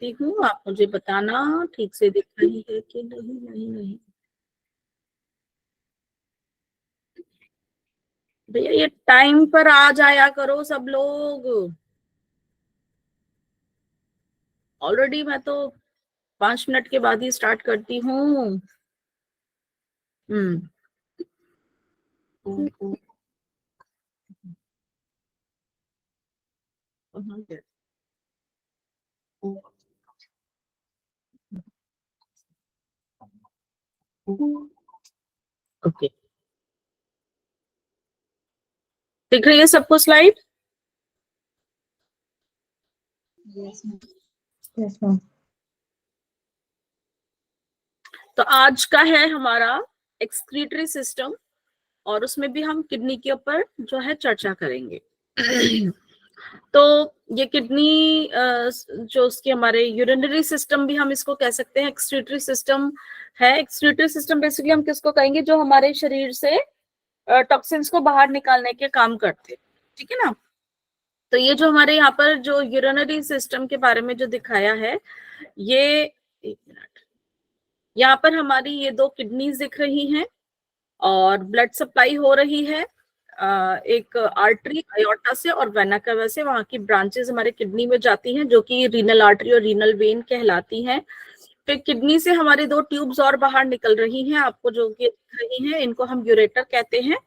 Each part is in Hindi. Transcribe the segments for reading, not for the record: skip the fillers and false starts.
करती हूँ, आप मुझे बताना ठीक से दिख रही है कि नहीं। नहीं नहीं भैया, ये टाइम पर आ जाया करो सब लोग। ऑलरेडी मैं तो 5 मिनट के बाद ही स्टार्ट करती हूँ। हम्म। ओके, दिख रही है सबको स्लाइड? Yes ma'am. तो आज का है हमारा एक्सक्रीटरी सिस्टम, और उसमें भी हम किडनी के ऊपर जो है चर्चा करेंगे। तो ये किडनी जो उसके हमारे यूरिनरी सिस्टम भी हम इसको कह सकते हैं, एक्सक्रीटरी सिस्टम है। एक्सक्रीटरी सिस्टम बेसिकली हम किसको कहेंगे? जो हमारे शरीर से टॉक्सिन्स को बाहर निकालने के काम करते हैं, ठीक है ना। तो ये जो हमारे यहाँ पर जो यूरिनरी सिस्टम के बारे में जो दिखाया है, ये एक मिनट, यहाँ पर हमारी ये 2 किडनीज दिख रही हैं और ब्लड सप्लाई हो रही है एक आर्टरी अयोर्टा से और वेना कावा से, वहां की ब्रांचेस हमारे किडनी में जाती हैं जो कि रीनल आर्टरी और रीनल वेन कहलाती हैं। फिर किडनी से हमारी 2 ट्यूब्स और बाहर निकल रही हैं, आपको जो कि दिख रही हैं, इनको हम यूरेटर कहते हैं।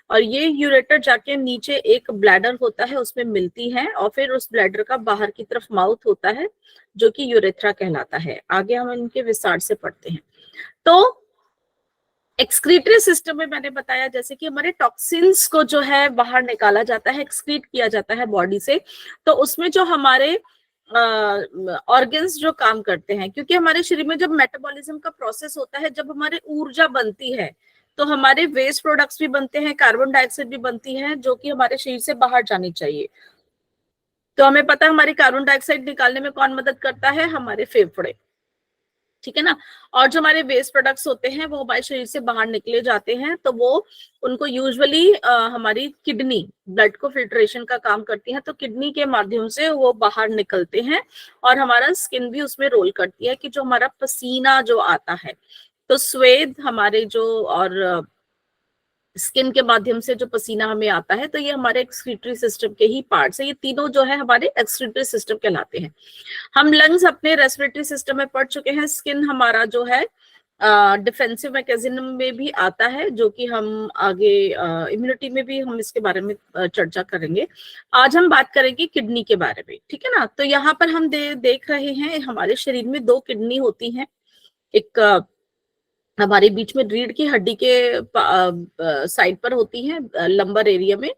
और ये यूरेटर जाके नीचे एक ब्लैडर होता है उसमें मिलती है, और फिर उस ब्लैडर का बाहर की तरफ माउथ होता है जो कि यूरेथ्रा कहलाता है। आगे हम इनके विस्तार से पढ़ते हैं। तो एक्सक्रीटरी सिस्टम में मैंने बताया जैसे कि हमारे टॉक्सिन्स को जो है बाहर निकाला जाता है, एक्सक्रीट किया जाता है बॉडी से। तो उसमें जो हमारे ऑर्गन्स जो काम करते हैं, क्योंकि हमारे शरीर में जब मेटाबॉलिज्म का प्रोसेस होता है, जब हमारे ऊर्जा बनती है, तो हमारे वेस्ट प्रोडक्ट्स भी बनते हैं, कार्बन डाइऑक्साइड भी बनती है, जो कि हमारे शरीर से बाहर जानी चाहिए। तो हमें पता है हमारी कार्बन डाइऑक्साइड निकालने में कौन मदद करता है? हमारे फेफड़े, ठीक है ना। और जो हमारे वेस्ट प्रोडक्ट्स होते हैं वो हमारे शरीर से बाहर निकले जाते हैं, तो वो उनको यूजुअली हमारी किडनी ब्लड को फिल्ट्रेशन का काम करती है, तो किडनी के माध्यम से वो बाहर निकलते हैं। और हमारा स्किन भी उसमें रोल करती है कि जो हमारा पसीना जो आता है, तो स्वेद हमारे जो और स्किन के माध्यम से जो पसीना हमें आता है, तो ये हमारे एक्सक्रीटरी सिस्टम के ही पार्ट्स है। ये तीनों जो है हमारे एक्सक्रीटरी सिस्टम कहलाते हैं। हम लंग्स अपने रेस्पिरेटरी सिस्टम में पढ़ चुके हैं। स्किन हमारा जो है डिफेंसिव मैकेनिज्म में भी आता है, जो कि हम आगे इम्यूनिटी में भी हम इसके बारे में चर्चा करेंगे। आज हम बात करेंगे किडनी के बारे में, ठीक है ना। तो यहाँ पर हम देख रहे हैं हमारे शरीर में 2 किडनी होती हैं। एक हमारे बीच में रीढ़ की हड्डी के साइड पर होती है, लंबर एरिया में।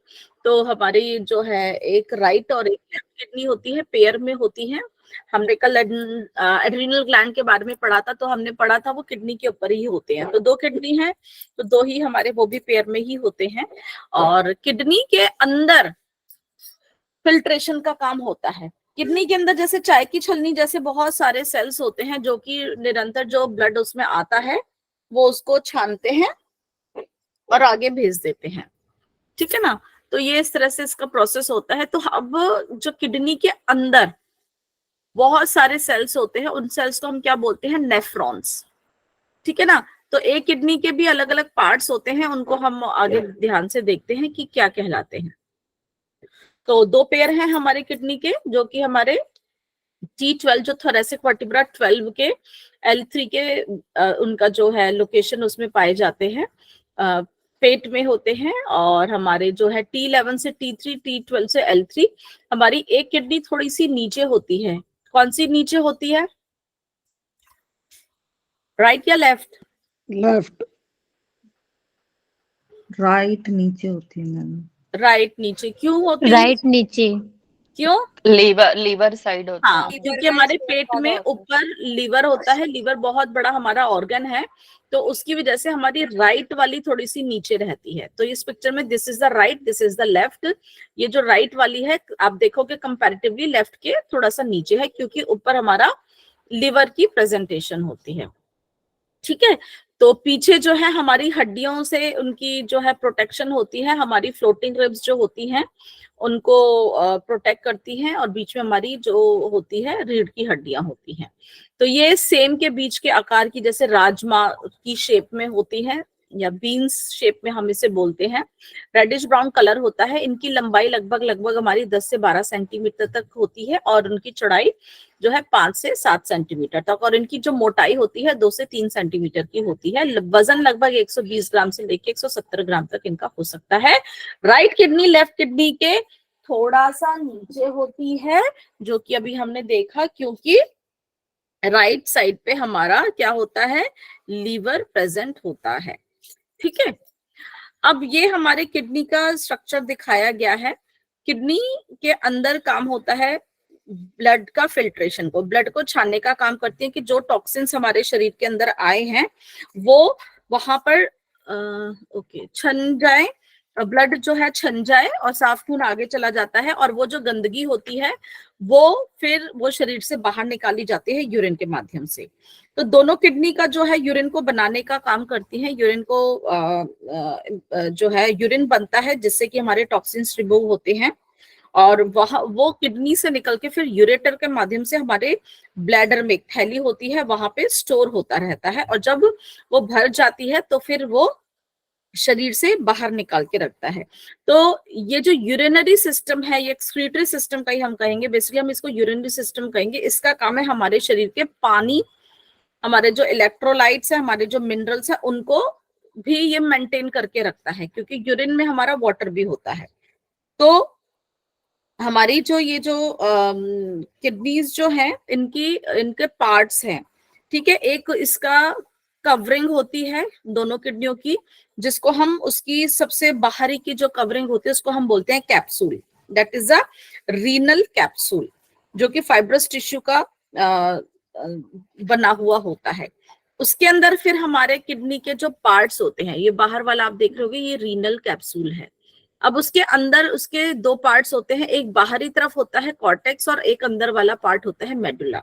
तो हमारी जो है एक राइट और एक लेफ्ट किडनी होती है, पेयर में होती है। हमने कल एड्रीनल ग्लैंड के बारे में पढ़ा था, तो हमने पढ़ा था वो किडनी के ऊपर ही होते हैं। तो 2 किडनी है, तो 2 ही हमारे वो भी पेयर में ही होते हैं। और किडनी के अंदर फिल्ट्रेशन का काम होता है। किडनी के अंदर जैसे चाय की छलनी जैसे बहुत सारे सेल्स होते हैं, जो कि निरंतर जो ब्लड उसमें आता है वो उसको छानते हैं और आगे भेज देते हैं, ठीक है ना। तो ये इस तरह से इसका प्रोसेस होता है। तो अब जो किडनी के अंदर बहुत सारे सेल्स होते हैं, उन सेल्स को हम क्या बोलते हैं? नेफ्रॉन्स, ठीक है ना। तो एक किडनी के भी अलग अलग पार्ट्स होते हैं, उनको हम आगे ध्यान से देखते हैं कि क्या कहलाते हैं। तो 2 पेयर हैं हमारे किडनी के, जो कि हमारे T12 जो थोरेसिक वर्टिब्रा 12 के L3 के उनका जो है लोकेशन उसमें पाए जाते हैं, पेट में होते हैं। और हमारे जो है T11 से T3, T12 से L3, हमारी एक किडनी थोड़ी सी नीचे होती है। कौन सी नीचे होती है? राइट या लेफ्ट? लेफ्ट। राइट नीचे होती है मैम। राइट नीचे। क्यों होती है? राइट नीचे। क्यों? लीवर साइड होता हाँ, है। क्योंकि हमारे पेट में ऊपर लीवर होता है, लीवर बहुत बड़ा हमारा ऑर्गन है, तो उसकी वजह से हमारी राइट वाली थोड़ी सी नीचे रहती है। तो इस पिक्चर में this is the right, this is the left. ये जो राइट वाली है आप देखोगे कंपैरेटिवली लेफ्ट के थोड़ा सा नीचे है, क्योंकि ऊपर हमारा लिवर की प्रेजेंटेशन होती है, ठीक है। तो पीछे जो है हमारी हड्डियों से उनकी जो है प्रोटेक्शन होती है, हमारी फ्लोटिंग रिब्स जो होती हैं उनको प्रोटेक्ट करती हैं, और बीच में हमारी जो होती है रीढ़ की हड्डियां होती हैं। तो ये सेम के बीच के आकार की, जैसे राजमा की शेप में होती है या बीन्स शेप में हम इसे बोलते हैं, रेडिश ब्राउन कलर होता है। इनकी लंबाई लगभग हमारी 10 से 12 सेंटीमीटर तक होती है, और उनकी चौड़ाई जो है 5 से 7 सेंटीमीटर तक, और इनकी जो मोटाई होती है 2 से 3 सेंटीमीटर की होती है। वजन लगभग 120 ग्राम से लेके 170 ग्राम तक इनका हो सकता है। राइट किडनी लेफ्ट किडनी के थोड़ा सा नीचे होती है, जो कि अभी हमने देखा, क्योंकि राइट साइड पे हमारा क्या होता है, लीवर प्रेजेंट होता है। ठीक है, अब ये हमारे किडनी का स्ट्रक्चर दिखाया गया है। किडनी के अंदर काम होता है ब्लड का फिल्ट्रेशन को, ब्लड को छानने का काम करती है कि जो टॉक्सिन्स हमारे शरीर के अंदर आए हैं वो वहां पर छन जाए, ब्लड जो है छन जाए और साफ खून आगे चला जाता है, और वो जो गंदगी होती है वो फिर वो शरीर से बाहर निकाली जाती है यूरिन के माध्यम से। तो दोनों किडनी का जो है यूरिन को बनाने का काम करती है। यूरिन को जो है यूरिन बनता है जिससे कि हमारे टॉक्सिन्स रिमूव होते हैं, और वह वो किडनी से निकल के फिर यूरेटर के माध्यम से हमारे ब्लैडर में एक थैली होती है, वहां पे स्टोर होता रहता है, और जब वो भर जाती है तो फिर वो शरीर से बाहर निकाल के रखता है। तो ये जो यूरिनरी सिस्टम है, ये एक्सक्रीटरी सिस्टम का ही हम कहेंगे, बेसिकली हम इसको यूरिनरी सिस्टम कहेंगे। इसका काम है हमारे शरीर के पानी, हमारे जो इलेक्ट्रोलाइट्स है, हमारे जो मिनरल्स है, उनको भी ये मेंटेन करके रखता है, क्योंकि यूरिन में हमारा वाटर भी होता है। तो हमारी जो ये जो किडनीज जो है इनके पार्ट्स हैं, ठीक है। एक इसका कवरिंग होती है दोनों किडनियों की, जिसको हम उसकी सबसे बाहरी की जो कवरिंग होती है उसको हम बोलते हैं capsule, that is a renal capsule, जो कि फाइब्रस टिश्यू का बना हुआ होता है। उसके अंदर फिर हमारे किडनी के जो पार्ट्स होते हैं, ये बाहर वाला आप देख रहे होगे, ये रीनल कैप्सूल है। अब उसके अंदर उसके दो पार्ट्स होते हैं, एक बाहरी तरफ होता है कॉर्टेक्स और एक अंदर वाला पार्ट होता है मेडुला।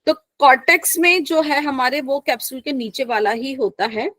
तो कॉर्टेक्स में जो है हमारे वो कैप्सूल के नीचे वाला ही होता है,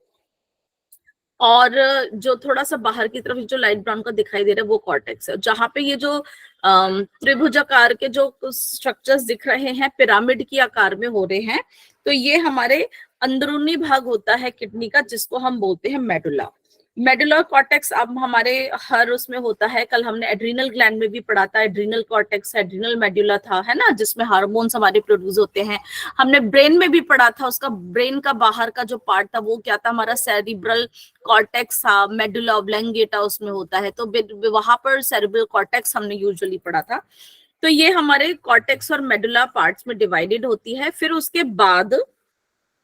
और जो थोड़ा सा बाहर की तरफ जो लाइट ब्राउन का दिखाई दे रहा है वो कॉर्टेक्स है। जहां पे ये जो त्रिभुजाकार के जो स्ट्रक्चर्स दिख रहे हैं पिरामिड की आकार में हो रहे हैं, तो ये हमारे अंदरूनी भाग होता है किडनी का, जिसको हम बोलते हैं मेडुला। मेडुलर कॉर्टेक्स अब हमारे हर उसमें होता है। कल हमने एड्रीनल ग्लैंड में भी पढ़ा था, एड्रीनल कॉर्टेक्स एड्रीनल मेडुला था, है ना, जिसमें हार्मोन्स हमारे प्रोड्यूस होते हैं। हमने ब्रेन में भी पढ़ा था, उसका ब्रेन का बाहर का जो पार्ट था वो क्या था, हमारा सेरिब्रल कॉर्टेक्स था, मेडुला ऑब्लंगेटा उसमें होता है, तो वहां पर सेरिब्रल कॉर्टेक्स हमने यूजुअली पढ़ा था। तो ये हमारे कॉर्टेक्स और मेडुला पार्ट्स में डिवाइडेड होती है। फिर उसके बाद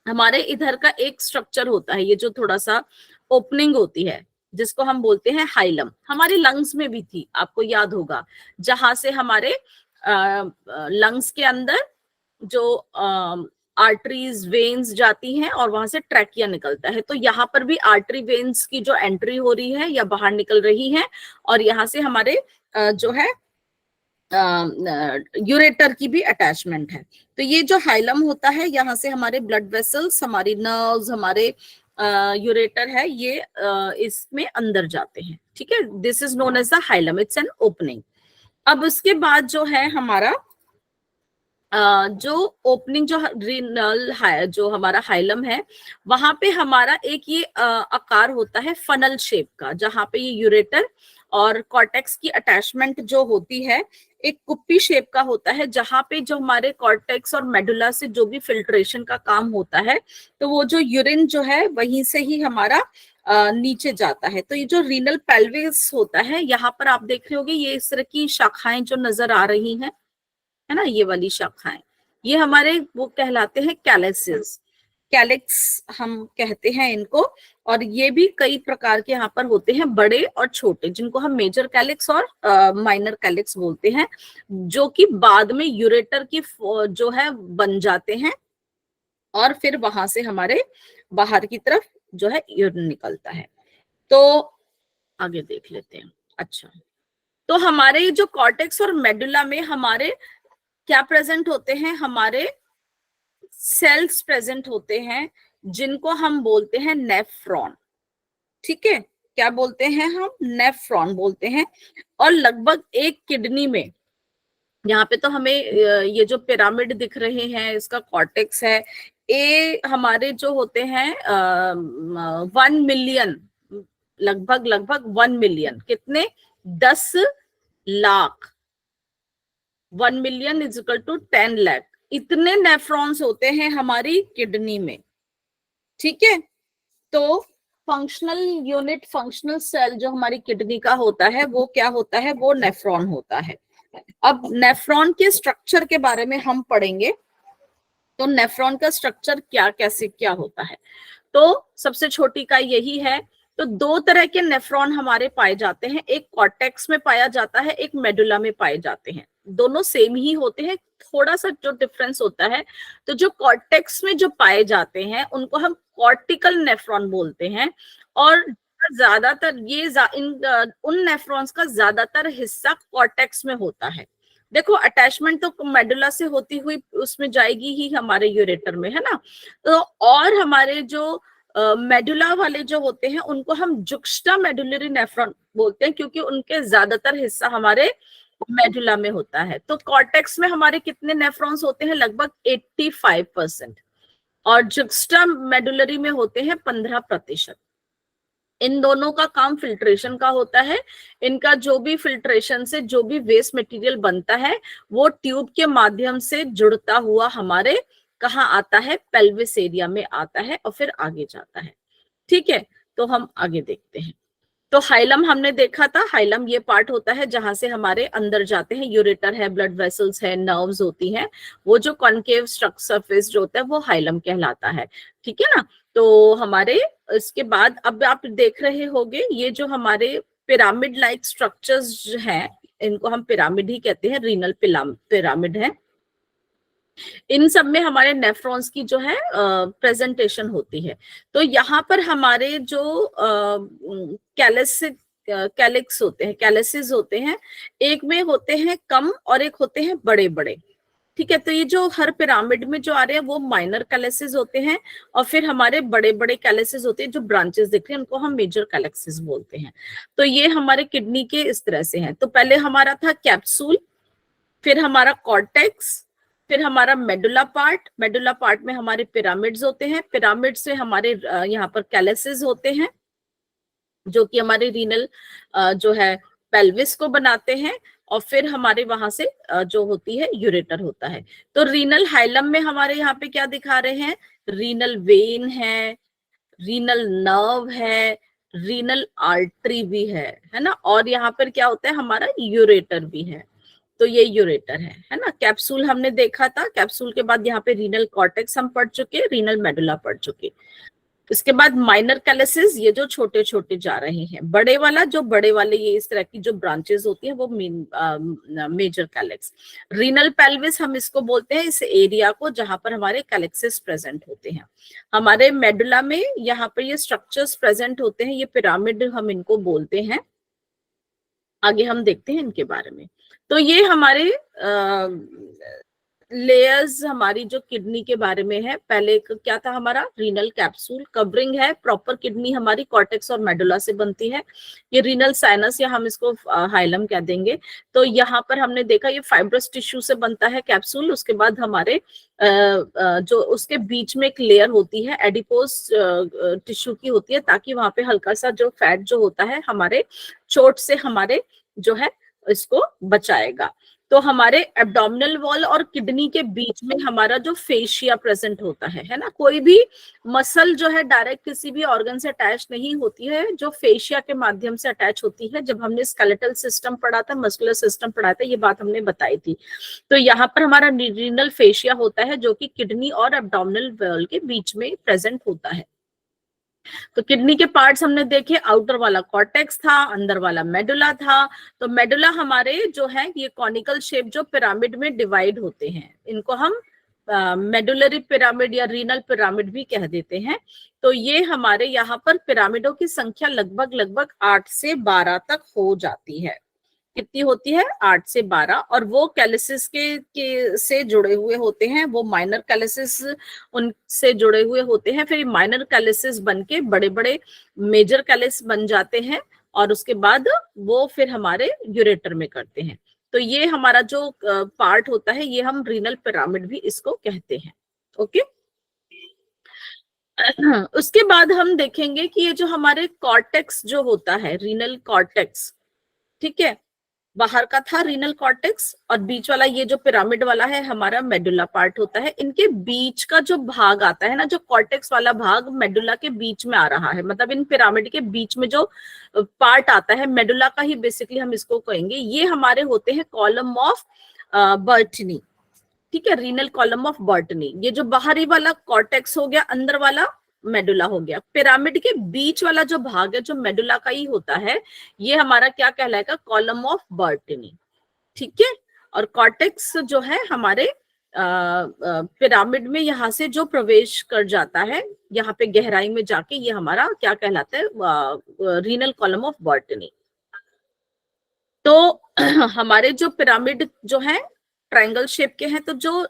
हमारे इधर का एक स्ट्रक्चर होता है, ये जो थोड़ा सा ओपनिंग होती है, जिसको हम बोलते हैं हाइलम। हमारी लंग्स में भी थी, आपको याद होगा, जहां से हमारे लंग्स के अंदर जो आर्टरीज वेन्स जाती हैं और वहां से ट्रैकिया निकलता है। तो यहाँ पर भी आर्टरी वेन्स की जो एंट्री हो रही है या बाहर निकल रही है, और यहाँ से हमारे जो है यूरेटर की भी अटैचमेंट है। तो ये जो हाइलम होता है, यहाँ से हमारे ब्लड वेसल्स, हमारी नर्व्स, हमारे यूरेटर है, ये इसमें अंदर जाते हैं। ठीक है, this is known as the hilum, it's an opening. अब उसके बाद जो है हमारा जो ओपनिंग जो रीनल जो हमारा हाइलम है, वहां पे हमारा एक ये आकार होता है फनल शेप का, जहां पे ये यूरेटर और कॉर्टेक्स की अटैचमेंट जो होती है एक कुप्पी शेप का होता है, जहां पे जो हमारे कॉर्टेक्स और मेडुला से जो भी फिल्ट्रेशन का काम होता है, तो वो जो यूरिन जो है वहीं से ही हमारा नीचे जाता है। तो ये जो रीनल पेल्विस होता है, यहाँ पर आप देख रहे होगे ये इस तरह की शाखाएं जो नजर आ रही हैं, है ना, ये वाली शाखाएं, ये हमारे वो कहलाते हैं कैलेक्सेस, कैलेक्स हम कहते हैं इनको। और ये भी कई प्रकार के यहाँ पर होते हैं, बड़े और छोटे, जिनको हम मेजर कैलेक्स और माइनर कैलेक्स बोलते हैं, जो कि बाद में यूरेटर की जो है बन जाते हैं, और फिर वहां से हमारे बाहर की तरफ जो है यूरिन निकलता है। तो आगे देख लेते हैं। अच्छा, तो हमारे जो कॉर्टेक्स और मेडुला में हमारे क्या प्रेजेंट होते हैं, हमारे सेल्स प्रेजेंट होते हैं, जिनको हम बोलते हैं नेफ्रॉन। ठीक है, क्या बोलते हैं हम? नेफ्रॉन बोलते हैं। और लगभग एक किडनी में, यहाँ पे तो हमें ये जो पिरामिड दिख रहे हैं इसका कॉर्टेक्स है, ये हमारे जो होते हैं 1 मिलियन, लगभग लगभग 1 मिलियन, कितने? 10 lakh. 1 million is equal to 10 lakh, इतने नेफ्रॉन्स होते हैं हमारी किडनी में। ठीक है, तो फंक्शनल यूनिट, फंक्शनल सेल जो हमारी किडनी का होता है वो क्या होता है? वो नेफ्रॉन होता है। अब नेफ्रॉन के स्ट्रक्चर के बारे में हम पढ़ेंगे। तो नेफ्रॉन का स्ट्रक्चर क्या, कैसे क्या होता है? तो सबसे छोटी इकाई यही है। तो दो तरह के नेफ्रॉन हमारे पाए जाते हैं, एक कॉर्टेक्स में पाया जाता है, एक मेडुला में पाए जाते हैं। दोनों सेम ही होते हैं, थोड़ा सा जो डिफरेंस होता है, तो जो कॉर्टेक्स में जो पाए जाते हैं उनको हम कॉर्टिकल नेफ्रॉन बोलते हैं। और ज्यादातर उन नेफ्रॉन्स का ज्यादातर हिस्सा कॉर्टेक्स में होता है। देखो, अटैचमेंट तो मेडुला से होती हुई उसमें जाएगी ही हमारे यूरेटर में, है ना। तो और हमारे जो मेडुला वाले जो होते हैं उनको हम जुक्स्टा मेडुलरी नेफ्रॉन बोलते हैं, क्योंकि उनके ज्यादातर हिस्सा हमारे मेडुला में होता है। तो कॉर्टेक्स में हमारे कितने नेफ्रॉन्स होते हैं? लगभग 85%। और जुक्स्टा मेडुलरी में होते हैं 15%। इन दोनों का काम फिल्ट्रेशन का होता है। इनका जो भी फिल्ट्रेशन से जो भी वेस्ट मटेरियल बनता है वो ट्यूब के माध्यम से जुड़ता हुआ हमारे कहाँ आता है? पेल्विस एरिया में आता है और फिर आगे जाता है। ठीक है, तो हम आगे देखते हैं। तो हाइलम हमने देखा था, हाइलम ये पार्ट होता है जहां से हमारे अंदर जाते हैं, यूरेटर है, ब्लड वेसल्स है, नर्व्स होती हैं, वो जो कॉन्केव सरफेस जो होता है वो हाइलम कहलाता है। ठीक है ना। तो हमारे इसके बाद अब आप देख रहे होंगे ये जो हमारे पिरामिड लाइक स्ट्रक्चर्स हैं, इनको हम पिरामिड ही कहते हैं, रीनल पिरामिड है। इन सब में हमारे नेफ्रॉन्स की जो है प्रेजेंटेशन होती है। तो यहाँ पर हमारे जो कैलिक्स होते हैं, कैलिसिस होते हैं, एक में होते हैं कम और एक होते हैं बड़े बड़े। ठीक है, तो ये जो हर पिरामिड में जो आ रहे हैं वो माइनर कैलिसिस होते हैं, और फिर हमारे बड़े बड़े कैलिसिस होते हैं, जो ब्रांचेस दिख रहे हैं उनको हम मेजर कैलिसिस बोलते हैं। तो ये हमारे किडनी के इस तरह से हैं। तो पहले हमारा था कैप्सूल, फिर हमारा कॉर्टेक्स, फिर हमारा मेडुला पार्ट, मेडुला पार्ट में हमारे पिरामिड्स होते हैं, पिरामिड से हमारे यहाँ पर कैलिसिस होते हैं जो कि हमारे रीनल जो है पेल्विस को बनाते हैं, और फिर हमारे वहां से जो होती है यूरेटर होता है। तो रीनल हाइलम में हमारे यहाँ पे क्या दिखा रहे हैं? रीनल वेन है, रीनल नर्व है, रीनल आर्टरी भी है ना। और यहाँ पर क्या होता है? हमारा यूरेटर भी है। तो ये यूरेटर है ना। कैप्सूल हमने देखा था, कैप्सूल के बाद यहाँ पे रीनल कॉर्टेक्स हम पढ़ चुके, रीनल मेडुला पढ़ चुके। इसके बाद माइनर कैलिसिस, ये जो छोटे छोटे जा रहे हैं, बड़े वाला जो बड़े वाले ये इस तरह की जो ब्रांचेस होती हैं वो मेजर कैलिक्स। रीनल पेल्विस हम इसको बोलते हैं, इस एरिया को जहां पर हमारे कैलिक्सेस प्रेजेंट होते हैं। हमारे मेडुला में यहाँ पर ये स्ट्रक्चर्स प्रेजेंट होते हैं, ये पिरामिड हम इनको बोलते हैं। आगे हम देखते हैं इनके बारे में। तो ये हमारे लेयर्स हमारी जो किडनी के बारे में है। पहले क्या था? हमारा रीनल कैप्सूल कवरिंग है, प्रॉपर किडनी हमारी कॉर्टेक्स और मेडुला से बनती है। ये रीनल साइनस या हम इसको हाइलम कह देंगे। तो यहाँ पर हमने देखा ये फाइब्रस टिश्यू से बनता है कैप्सूल। उसके बाद हमारे जो उसके बीच में एक लेयर होती है एडिपोस टिश्यू की होती है, ताकि वहां पे हल्का सा जो फैट जो होता है हमारे चोट से हमारे जो है इसको बचाएगा। तो हमारे एब्डोमिनल वॉल और किडनी के बीच में हमारा जो फेशिया प्रेजेंट होता है ना। कोई भी मसल जो है डायरेक्ट किसी भी ऑर्गन से अटैच नहीं होती है, जो फेशिया के माध्यम से अटैच होती है। जब हमने स्केलेटल सिस्टम पढ़ा था, मस्कुलर सिस्टम पढ़ा था, ये बात हमने बताई थी। तो यहाँ पर हमारा रीनल फेशिया होता है जो कि किडनी और एब्डोमिनल वॉल के बीच में प्रेजेंट होता है। तो किडनी के पार्ट्स हमने देखे, आउटर वाला कॉर्टेक्स था, अंदर वाला मेडुला था। तो मेडुला हमारे जो है ये कॉनिकल शेप जो पिरामिड में डिवाइड होते हैं, इनको हम मेडुलरी पिरामिड या रीनल पिरामिड भी कह देते हैं। तो ये हमारे यहाँ पर पिरामिडों की संख्या लगभग 8 से 12 तक हो जाती है। कितनी होती है 8 से 12, और वो कैलिसिस के से जुड़े हुए होते हैं, वो माइनर कैलिसिस उनसे जुड़े हुए होते हैं, फिर माइनर कैलिसिस बन के बड़े बड़े मेजर कैलिस बन जाते हैं, और उसके बाद वो फिर हमारे यूरेटर में करते हैं। तो ये हमारा जो पार्ट होता है ये हम रीनल पिरामिड भी इसको कहते हैं। ओके, उसके बाद हम देखेंगे कि ये जो हमारे कॉर्टेक्स जो होता है, रीनल कॉर्टेक्स, ठीक है, बाहर का था रीनल कॉर्टेक्स, और बीच वाला ये जो पिरामिड वाला है हमारा मेडुला पार्ट होता है। इनके बीच का जो भाग आता है ना, जो कॉर्टेक्स वाला भाग मेडुला के बीच में आ रहा है, मतलब इन पिरामिड के बीच में जो पार्ट आता है मेडुला का ही बेसिकली हम इसको कहेंगे, ये हमारे होते हैं कॉलम ऑफ बर्टनी। ठीक है, रीनल कॉलम ऑफ बर्टनी। ये जो बाहरी वाला कॉर्टेक्स हो गया, अंदर वाला मेडुला हो गया। पिरामिड के बीच वाला जो भाग है जो मेडुला का ही होता है, ये हमारा क्या कहलाएगा, कॉलम ऑफ बर्टनी। ठीक है, और कॉर्टेक्स जो है हमारे पिरामिड में यहाँ से जो प्रवेश कर जाता है, यहाँ पे गहराई में जाके, ये हमारा क्या कहलाता है, रीनल कॉलम ऑफ बर्टनी। तो हमारे जो पिरामिड जो है ट्रायंगल शेप के हैं, तो जो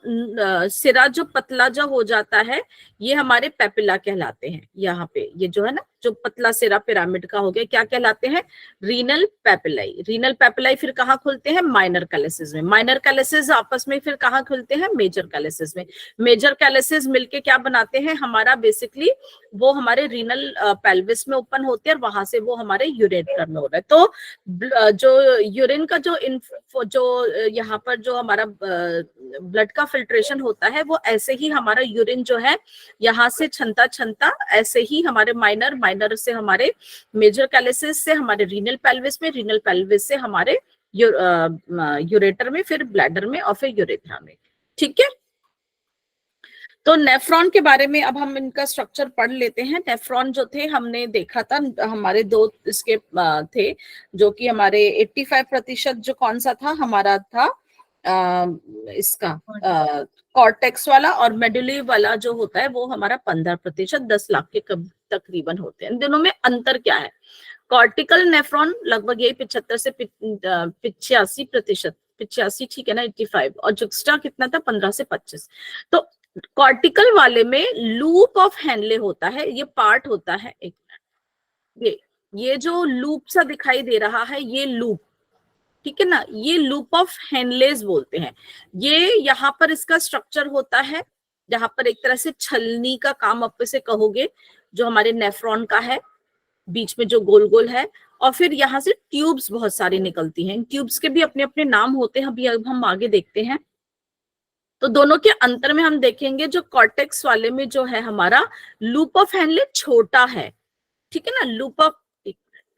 सिरा जो पतला जो हो जाता है ये हमारे पेपिला कहलाते हैं। यहाँ पे ये जो है ना, जो पतला सिरा पिरामिड का हो गया, क्या कहलाते हैं, रीनल पेपिलाई। रीनल पेपिलाई फिर कहाँ खुलते हैं, माइनर कैलिसिस में। माइनर कैलिसिस आपस में फिर कहाँ खुलते हैं, मेजर कैलिसिस में। मेजर कैलिसिस मिलके क्या बनाते हैं हमारा, बेसिकली वो हमारे रीनल पेल्विस में ओपन होते हैं, और वहां से वो हमारे यूरेटर में हो रहा है। तो जो यूरिन का जो यहाँ पर जो हमारा ब्लड का फिल्ट्रेशन होता है, वो ऐसे ही हमारा यूरिन जो है यहाँ से छनता छनता ऐसे ही हमारे माइनर से हमारे मेजर कैलिसिस से हमारे रीनल पेल्विस में, रीनल पेल्विस से हमारे यूरेटर में, फिर ब्लैडर में, और फिर यूरेथ्रा में। ठीक है, तो नेफ्रॉन के बारे में अब हम इनका स्ट्रक्चर पढ़ लेते हैं। नेफ्रॉन जो थे हमने देखा था, हमारे दो इसके थे, जो कि हमारे 85% जो कौन सा था हमारा था इसका कॉर्टेक्स वाला, और मेडुली वाला जो होता है वो हमारा 15%, 10 लाख के तकरीबन होते हैं। इन दोनों में अंतर क्या है, कॉर्टिकल नेफ्रॉन लगभग यही 75 से 85%, 85 ठीक है ना, 85, और जुक्स्टा कितना था, 15 से 25। तो कॉर्टिकल वाले में लूप ऑफ हेनले होता है, ये पार्ट होता है एक, ये जो लूप सा दिखाई दे रहा है ये लूप, ठीक है ना, ये लूप ऑफ हेनलेज बोलते हैं। ये यहाँ पर इसका स्ट्रक्चर होता है, जहां पर एक तरह से छलनी का काम आप से कहोगे, जो हमारे नेफ्रॉन का है, बीच में जो गोल गोल है, और फिर यहाँ से ट्यूब्स बहुत सारी निकलती हैं। ट्यूब्स के भी अपने अपने नाम होते हैं, अभी अब हम आगे देखते हैं। तो दोनों के अंतर में हम देखेंगे, जो कॉर्टेक्स वाले में जो है हमारा लूप ऑफ हेनले छोटा है, ठीक है ना,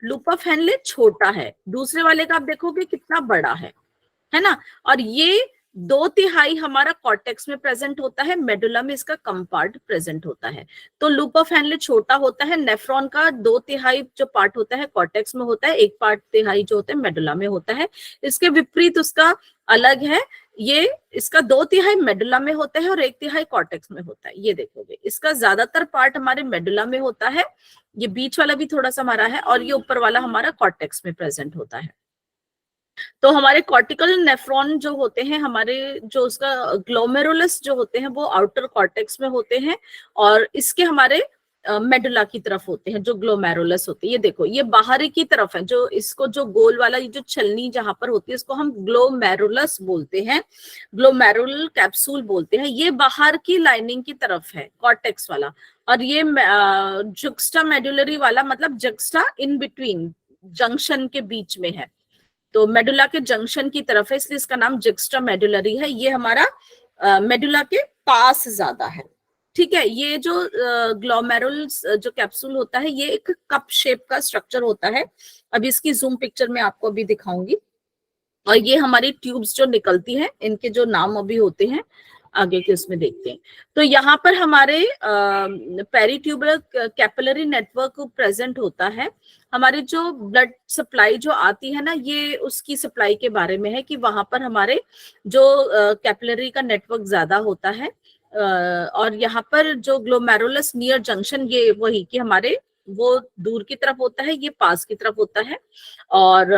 लूप ऑफ हेनले छोटा है, दूसरे वाले का आप देखोगे कितना बड़ा है ना। और ये 2/3 हमारा कॉर्टेक्स में प्रेजेंट होता है, मेडुला में इसका कम पार्ट प्रेजेंट होता है। तो लूप ऑफ हेनले छोटा होता है, नेफ्रॉन का 2/3 जो पार्ट होता है कॉर्टेक्स में होता है, 1/3 जो होता है मेडुला में होता है। इसके विपरीत उसका अलग है, ये इसका 2/3 मेडुला में होता है और 1/3 कॉर्टेक्स में होता है। ये देखोगे इसका ज्यादातर पार्ट हमारे मेडुला में होता है, ये बीच वाला भी थोड़ा सा हमारा है, और ये ऊपर वाला हमारा कॉर्टेक्स में प्रेजेंट होता है। तो हमारे कॉर्टिकल नेफ्रॉन जो होते हैं, हमारे जो उसका ग्लोमेरुलस जो होते हैं वो आउटर कॉर्टेक्स में होते हैं, और इसके हमारे मेडुला की तरफ होते हैं जो ग्लोमेरुलस होते हैं। ये देखो ये बाहरी की तरफ है, जो इसको जो गोल वाला ये जो छलनी जहां पर होती है इसको हम ग्लोमेरुलस बोलते हैं, ग्लोमेरुलर कैप्सूल बोलते हैं। ये बाहर की लाइनिंग की तरफ है कॉर्टेक्स वाला, और ये जुक्स्टा मेडुलरी वाला, मतलब जक्स्टा इन बिटवीन, जंक्शन के बीच में है, तो मेडुला के जंक्शन की तरफ है, इसलिए इसका नाम जुक्स्टा मेडुलरी है। ये हमारा मेडुला के पास ज्यादा है। ठीक है, ये जो ग्लोमेरुलस जो कैप्सूल होता है ये एक कप शेप का स्ट्रक्चर होता है, अभी इसकी जूम पिक्चर में आपको अभी दिखाऊंगी। और ये हमारी ट्यूब्स जो निकलती हैं, इनके जो नाम अभी होते हैं आगे के उसमें देखते हैं। तो यहाँ पर हमारे पेरीट्यूबुलर कैपिलरी नेटवर्क प्रेजेंट होता है। हमारी जो ब्लड सप्लाई जो आती है ना, ये उसकी सप्लाई के बारे में है कि वहां पर हमारे जो कैपिलरी का नेटवर्क ज्यादा होता है, और यहाँ पर जो ग्लोमेरुलस नियर जंक्शन, ये वही कि हमारे वो दूर की तरफ होता है, ये पास की तरफ होता है। और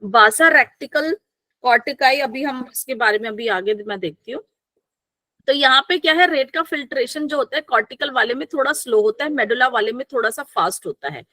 वासा रेक्टिकल कॉर्टिकाई, अभी हम इसके बारे में अभी आगे मैं देखती हूँ। तो यहाँ पे क्या है, रेट का फिल्ट्रेशन जो होता है कॉर्टिकल वाले में थोड़ा स्लो होता है, मेडुला वाले में थोड़ा सा फास्ट होता है।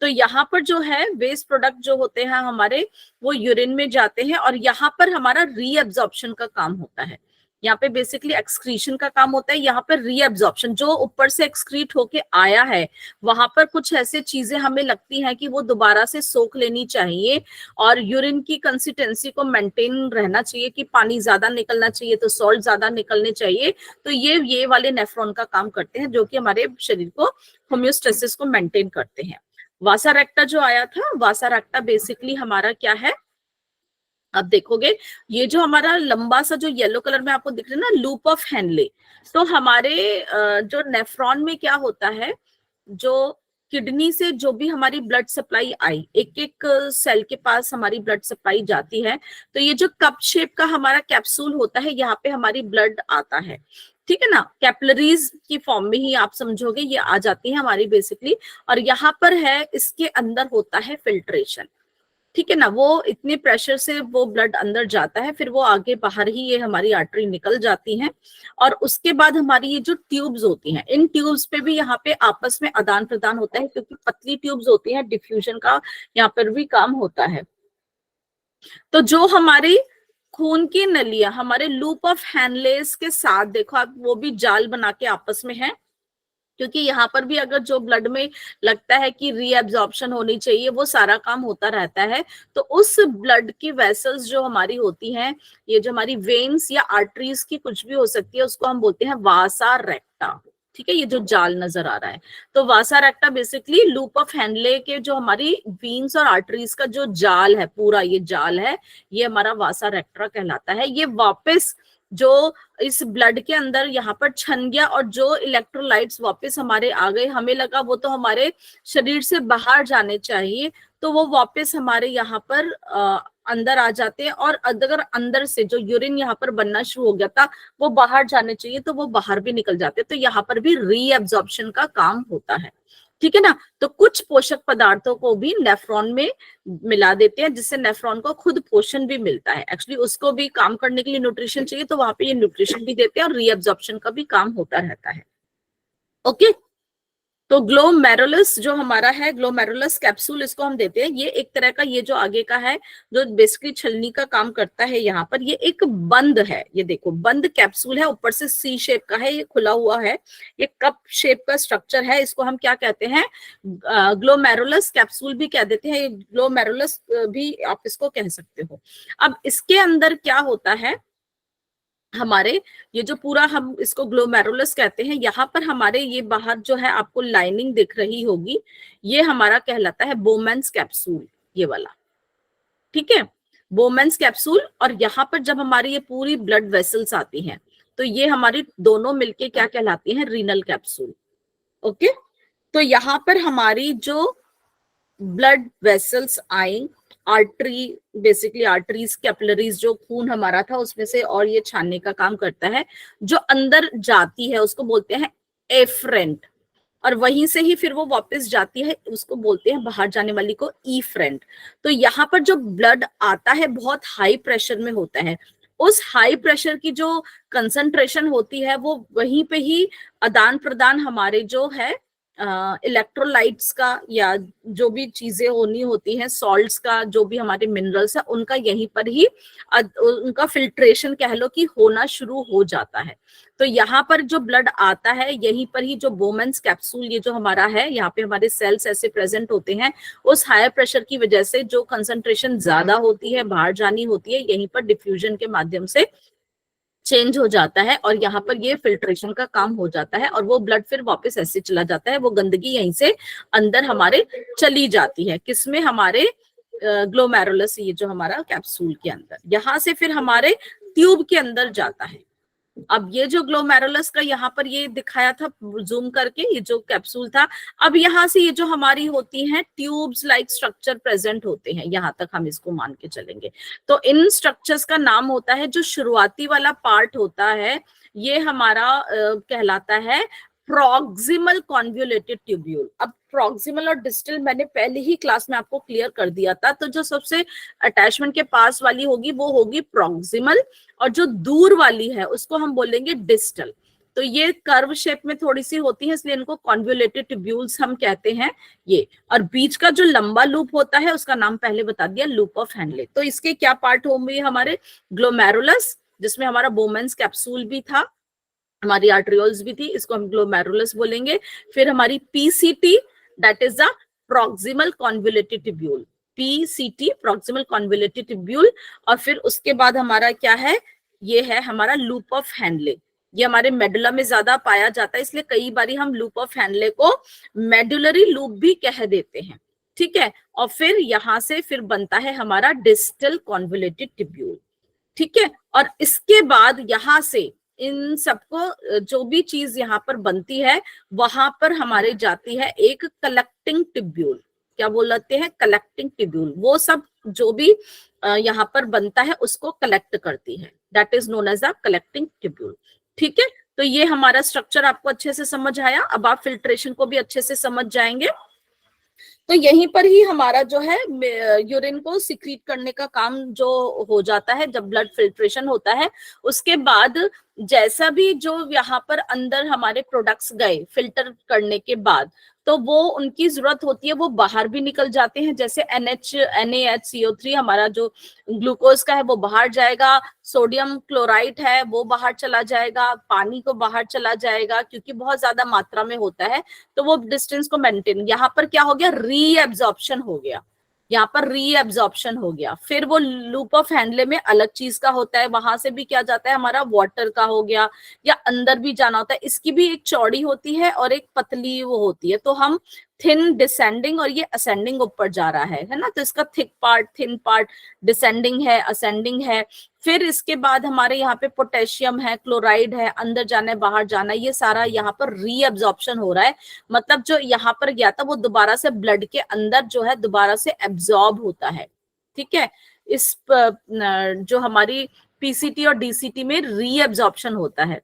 तो यहाँ पर जो है वेस्ट प्रोडक्ट जो होते हैं हमारे, वो यूरिन में जाते हैं, और यहाँ पर हमारा रीअब्जॉर्प्शन का काम होता है। यहाँ पे बेसिकली एक्सक्रीशन का काम होता है, यहाँ पर रीअब्जॉर्प्शन, जो ऊपर से एक्सक्रीट होके आया है वहां पर कुछ ऐसे चीजें हमें लगती हैं कि वो दोबारा से सोख लेनी चाहिए, और यूरिन की कंसिस्टेंसी को मेंटेन रहना चाहिए, कि पानी ज्यादा निकलना चाहिए तो सॉल्ट ज्यादा निकलने चाहिए। तो ये वाले नेफ्रॉन का काम करते हैं, जो कि हमारे शरीर को होम्योस्टेसिस को मेंटेन करते हैं। वासा रेक्टा जो आया था, वासा रेक्टा बेसिकली हमारा क्या है, आप देखोगे ये जो हमारा लंबा सा जो येलो कलर में आपको दिख रहा है ना, लूप ऑफ हेनले, तो हमारे जो नेफ्रॉन में क्या होता है, जो किडनी से जो भी हमारी ब्लड सप्लाई आई, एक एक सेल के पास हमारी ब्लड सप्लाई जाती है, तो ये जो कप शेप का हमारा कैप्सूल होता है, यहाँ पे हमारी ब्लड आता है, ठीक है ना, कैपिलरीज की फॉर्म में ही आप समझोगे ये आ जाती है हमारी बेसिकली। और यहाँ पर है, इसके अंदर होता है फिल्ट्रेशन, ठीक है ना, वो इतने प्रेशर से वो ब्लड अंदर जाता है, फिर वो आगे बाहर ही ये हमारी आर्टरी निकल जाती हैं, और उसके बाद हमारी ये जो ट्यूब्स होती हैं, इन ट्यूब्स पे भी यहाँ पे आपस में आदान प्रदान होता है, क्योंकि पतली ट्यूब्स होती हैं, डिफ्यूजन का यहाँ पर भी काम होता है। तो जो हमारी खून की नलियां हमारे लूप ऑफ हैनलेस के साथ, देखो आप, वो भी जाल बना के आपस में है, क्योंकि यहाँ पर भी अगर जो ब्लड में लगता है कि रीअब्जॉर्प्शन होनी चाहिए, वो सारा काम होता रहता है। तो उस ब्लड की वेसल्स जो हमारी होती हैं, ये जो हमारी वेन्स या आर्टरीज की कुछ भी हो सकती है, उसको हम बोलते हैं वासा रेक्टा, ठीक है, ये जो जाल नजर आ रहा है। तो vasa recta basically loop of Henle के जो हमारी वीन्स और आर्टरीज का जो जाल है, पूरा ये जाल है, ये हमारा वासा रेक्टा कहलाता है। ये वापस जो इस ब्लड के अंदर यहाँ पर छन गया, और जो इलेक्ट्रोलाइट्स वापस हमारे आ गए, हमें लगा वो तो हमारे शरीर से बाहर जाने चाहिए, तो वो वापस हमारे यहाँ पर अंदर आ जाते हैं, और अगर अंदर से जो यूरिन यहाँ पर बनना शुरू हो गया था वो बाहर जाने चाहिए, तो वो बाहर भी निकल जाते हैं। तो यहाँ पर भी रीअब्जॉर्प्शन का काम होता है, ठीक है ना। तो कुछ पोषक पदार्थों को भी नेफ्रॉन में मिला देते हैं, जिससे नेफ्रॉन को खुद पोषण भी मिलता है। एक्चुअली उसको भी काम करने के लिए न्यूट्रिशन चाहिए, तो वहां पे ये न्यूट्रिशन भी देते हैं, और रीअब्जॉर्प्शन का भी काम होता रहता है। ओके, तो ग्लोमेरुलस जो हमारा है, ग्लोमेरुलस कैप्सूल इसको हम देते हैं। ये एक तरह का, ये जो आगे का है जो बेसिकली छलनी का काम करता है, यहाँ पर ये एक बंद है, ये देखो बंद कैप्सूल है, ऊपर से सी शेप का है, ये खुला हुआ है, ये कप शेप का स्ट्रक्चर है। इसको हम क्या कहते हैं, ग्लोमेरुलस कैप्सूल भी कह देते हैं, ग्लोमेरुलस भी आप इसको कह सकते हो। अब इसके अंदर क्या होता है, हमारे ये जो पूरा, हम इसको ग्लोमेरुलस कहते हैं, यहाँ पर हमारे ये बाहर जो है आपको लाइनिंग दिख रही होगी, ये हमारा कहलाता है बोमेंस कैप्सूल, ये वाला, ठीक है, बोमेंस कैप्सूल। और यहाँ पर जब हमारी ये पूरी ब्लड वेसल्स आती हैं, तो ये हमारी दोनों मिलके क्या कहलाती हैं, रीनल कैप्सूल। ओके, तो यहाँ पर हमारी जो ब्लड वेसल्स आई, आर्टरी, बेसिकली आर्टरीज, कैपिलरीज, जो खून हमारा था उसमें से, और ये छानने का काम करता है, जो अंदर जाती है उसको बोलते हैं एफरेंट, और वहीं से ही फिर वो वापस जाती है, उसको बोलते हैं बाहर जाने वाली को ईफ्रेंट। तो यहाँ पर जो ब्लड आता है बहुत हाई प्रेशर में होता है, उस हाई प्रेशर की जो कंसंट्रेशन होती है, वो वहीं पे ही आदान प्रदान हमारे जो है इलेक्ट्रोलाइट्स का, या जो भी चीजें होनी होती हैं, सॉल्ट्स का, जो भी हमारे मिनरल्स है, उनका यहीं पर ही उनका फिल्ट्रेशन कह लो कि होना शुरू हो जाता है। तो यहाँ पर जो ब्लड आता है, यहीं पर ही जो बोमेंस कैप्सूल, ये जो हमारा है, यहाँ पे हमारे सेल्स ऐसे प्रेजेंट होते हैं, उस हायर प्रेशर की वजह से जो कंसंट्रेशन ज्यादा होती है, बाहर जानी होती है, यहीं पर डिफ्यूजन के माध्यम से चेंज हो जाता है, और यहाँ पर ये फिल्ट्रेशन का काम हो जाता है, और वो ब्लड फिर वापस ऐसे चला जाता है, वो गंदगी यहीं से अंदर हमारे चली जाती है, किसमें, हमारे ग्लोमेरुलस, ये जो हमारा कैप्सूल के अंदर, यहाँ से फिर हमारे ट्यूब के अंदर जाता है। अब ये जो ग्लोमेरुलस का यहाँ पर ये दिखाया था जूम करके, ये जो कैप्सूल था, अब यहाँ से ये जो हमारी होती हैं ट्यूब्स लाइक स्ट्रक्चर प्रेजेंट होते हैं, यहाँ तक हम इसको मान के चलेंगे। तो इन स्ट्रक्चर्स का नाम होता है, जो शुरुआती वाला पार्ट होता है, ये हमारा कहलाता है प्रॉक्सिमल कॉन्वोल्यूटेड ट्यूब्यूल। अब प्रॉक्सिमल और डिस्टल मैंने पहले ही क्लास में आपको क्लियर कर दिया था, तो जो सबसे अटैचमेंट के पास वाली होगी वो होगी प्रॉक्सिमल, और जो दूर वाली है उसको हम बोलेंगे डिस्टल। तो ये कर्व शेप में थोड़ी सी होती है, इसलिए इनको कॉन्वोल्यूटेड ट्यूब्यूल्स हम कहते हैं ये। और बीच का जो लंबा लूप होता है उसका नाम पहले बता दिया, लूप ऑफ हैंडले। तो इसके क्या पार्ट होंगे हमारे, ग्लोमेरुलस, जिसमें हमारा बोमेंस कैप्सूल भी था, हमारी आर्ट्रियोल्स भी थी, इसको हम ग्लोमेरुलस बोलेंगे। फिर हमारी PCT, that is the proximal convoluted tubule, PCT proximal convoluted tubule. और फिर उसके बाद हमारा क्या है, ये है हमारा लूप ऑफ हैंडले। ये हमारे मेडुला में ज्यादा पाया जाता है, इसलिए कई बार हम लूप ऑफ हैंडले को मेडुलरी लूप भी कह देते हैं, ठीक है। और फिर यहां से फिर बनता है हमारा डिस्टल कॉन्वोल्यूटेड ट्यूब्यूल, ठीक है। और इसके बाद यहां से इन सबको जो भी चीज यहाँ पर बनती है वहां पर हमारे जाती है एक कलेक्टिंग ट्यूब्यूल। क्या बोलते हैं, कलेक्टिंग ट्यूब्यूल। वो सब जो भी यहाँ पर बनता है उसको कलेक्ट करती है, that is known as a collecting tubule, ठीक है। तो ये हमारा स्ट्रक्चर आपको अच्छे से समझ आया। अब आप फिल्ट्रेशन को भी अच्छे से समझ जाएंगे। तो यहीं पर ही हमारा जो है यूरिन को सिक्रीट करने का काम जो हो जाता है जब ब्लड फिल्ट्रेशन होता है। उसके बाद जैसा भी जो यहाँ पर अंदर हमारे प्रोडक्ट्स गए फिल्टर करने के बाद, तो वो उनकी जरूरत होती है, वो बाहर भी निकल जाते हैं। जैसे NaHCO3 हमारा जो ग्लूकोज का है वो बाहर जाएगा, सोडियम क्लोराइड है वो बाहर चला जाएगा, पानी को बाहर चला जाएगा, क्योंकि बहुत ज्यादा मात्रा में होता है तो वो डिस्टेंस को मेंटेन। यहाँ पर क्या हो गया, रीएब्जॉर्प्शन हो गया, यहाँ पर रीएब्जॉर्प्शन हो गया। फिर वो लूप ऑफ हैंडले में अलग चीज का होता है, वहां से भी क्या जाता है हमारा वाटर का हो गया, या अंदर भी जाना होता है। इसकी भी एक चौड़ी होती है और एक पतली वो होती है। तो हम थिन डिसेंडिंग और ये असेंडिंग ऊपर जा रहा है ना। तो इसका thick part, thin part descending है, असेंडिंग है। फिर इसके बाद हमारे यहाँ पे पोटेशियम है, क्लोराइड है, अंदर जाना है बाहर जाना है, ये सारा यहाँ पर रीअब्जॉर्प्शन हो रहा है। मतलब जो यहाँ पर गया था वो दोबारा से ब्लड के अंदर जो है दोबारा से एब्जॉर्ब होता है, ठीक है। इस जो हमारी पीसीटी और डीसीटी में रीअब्जॉर्प्शन होता है।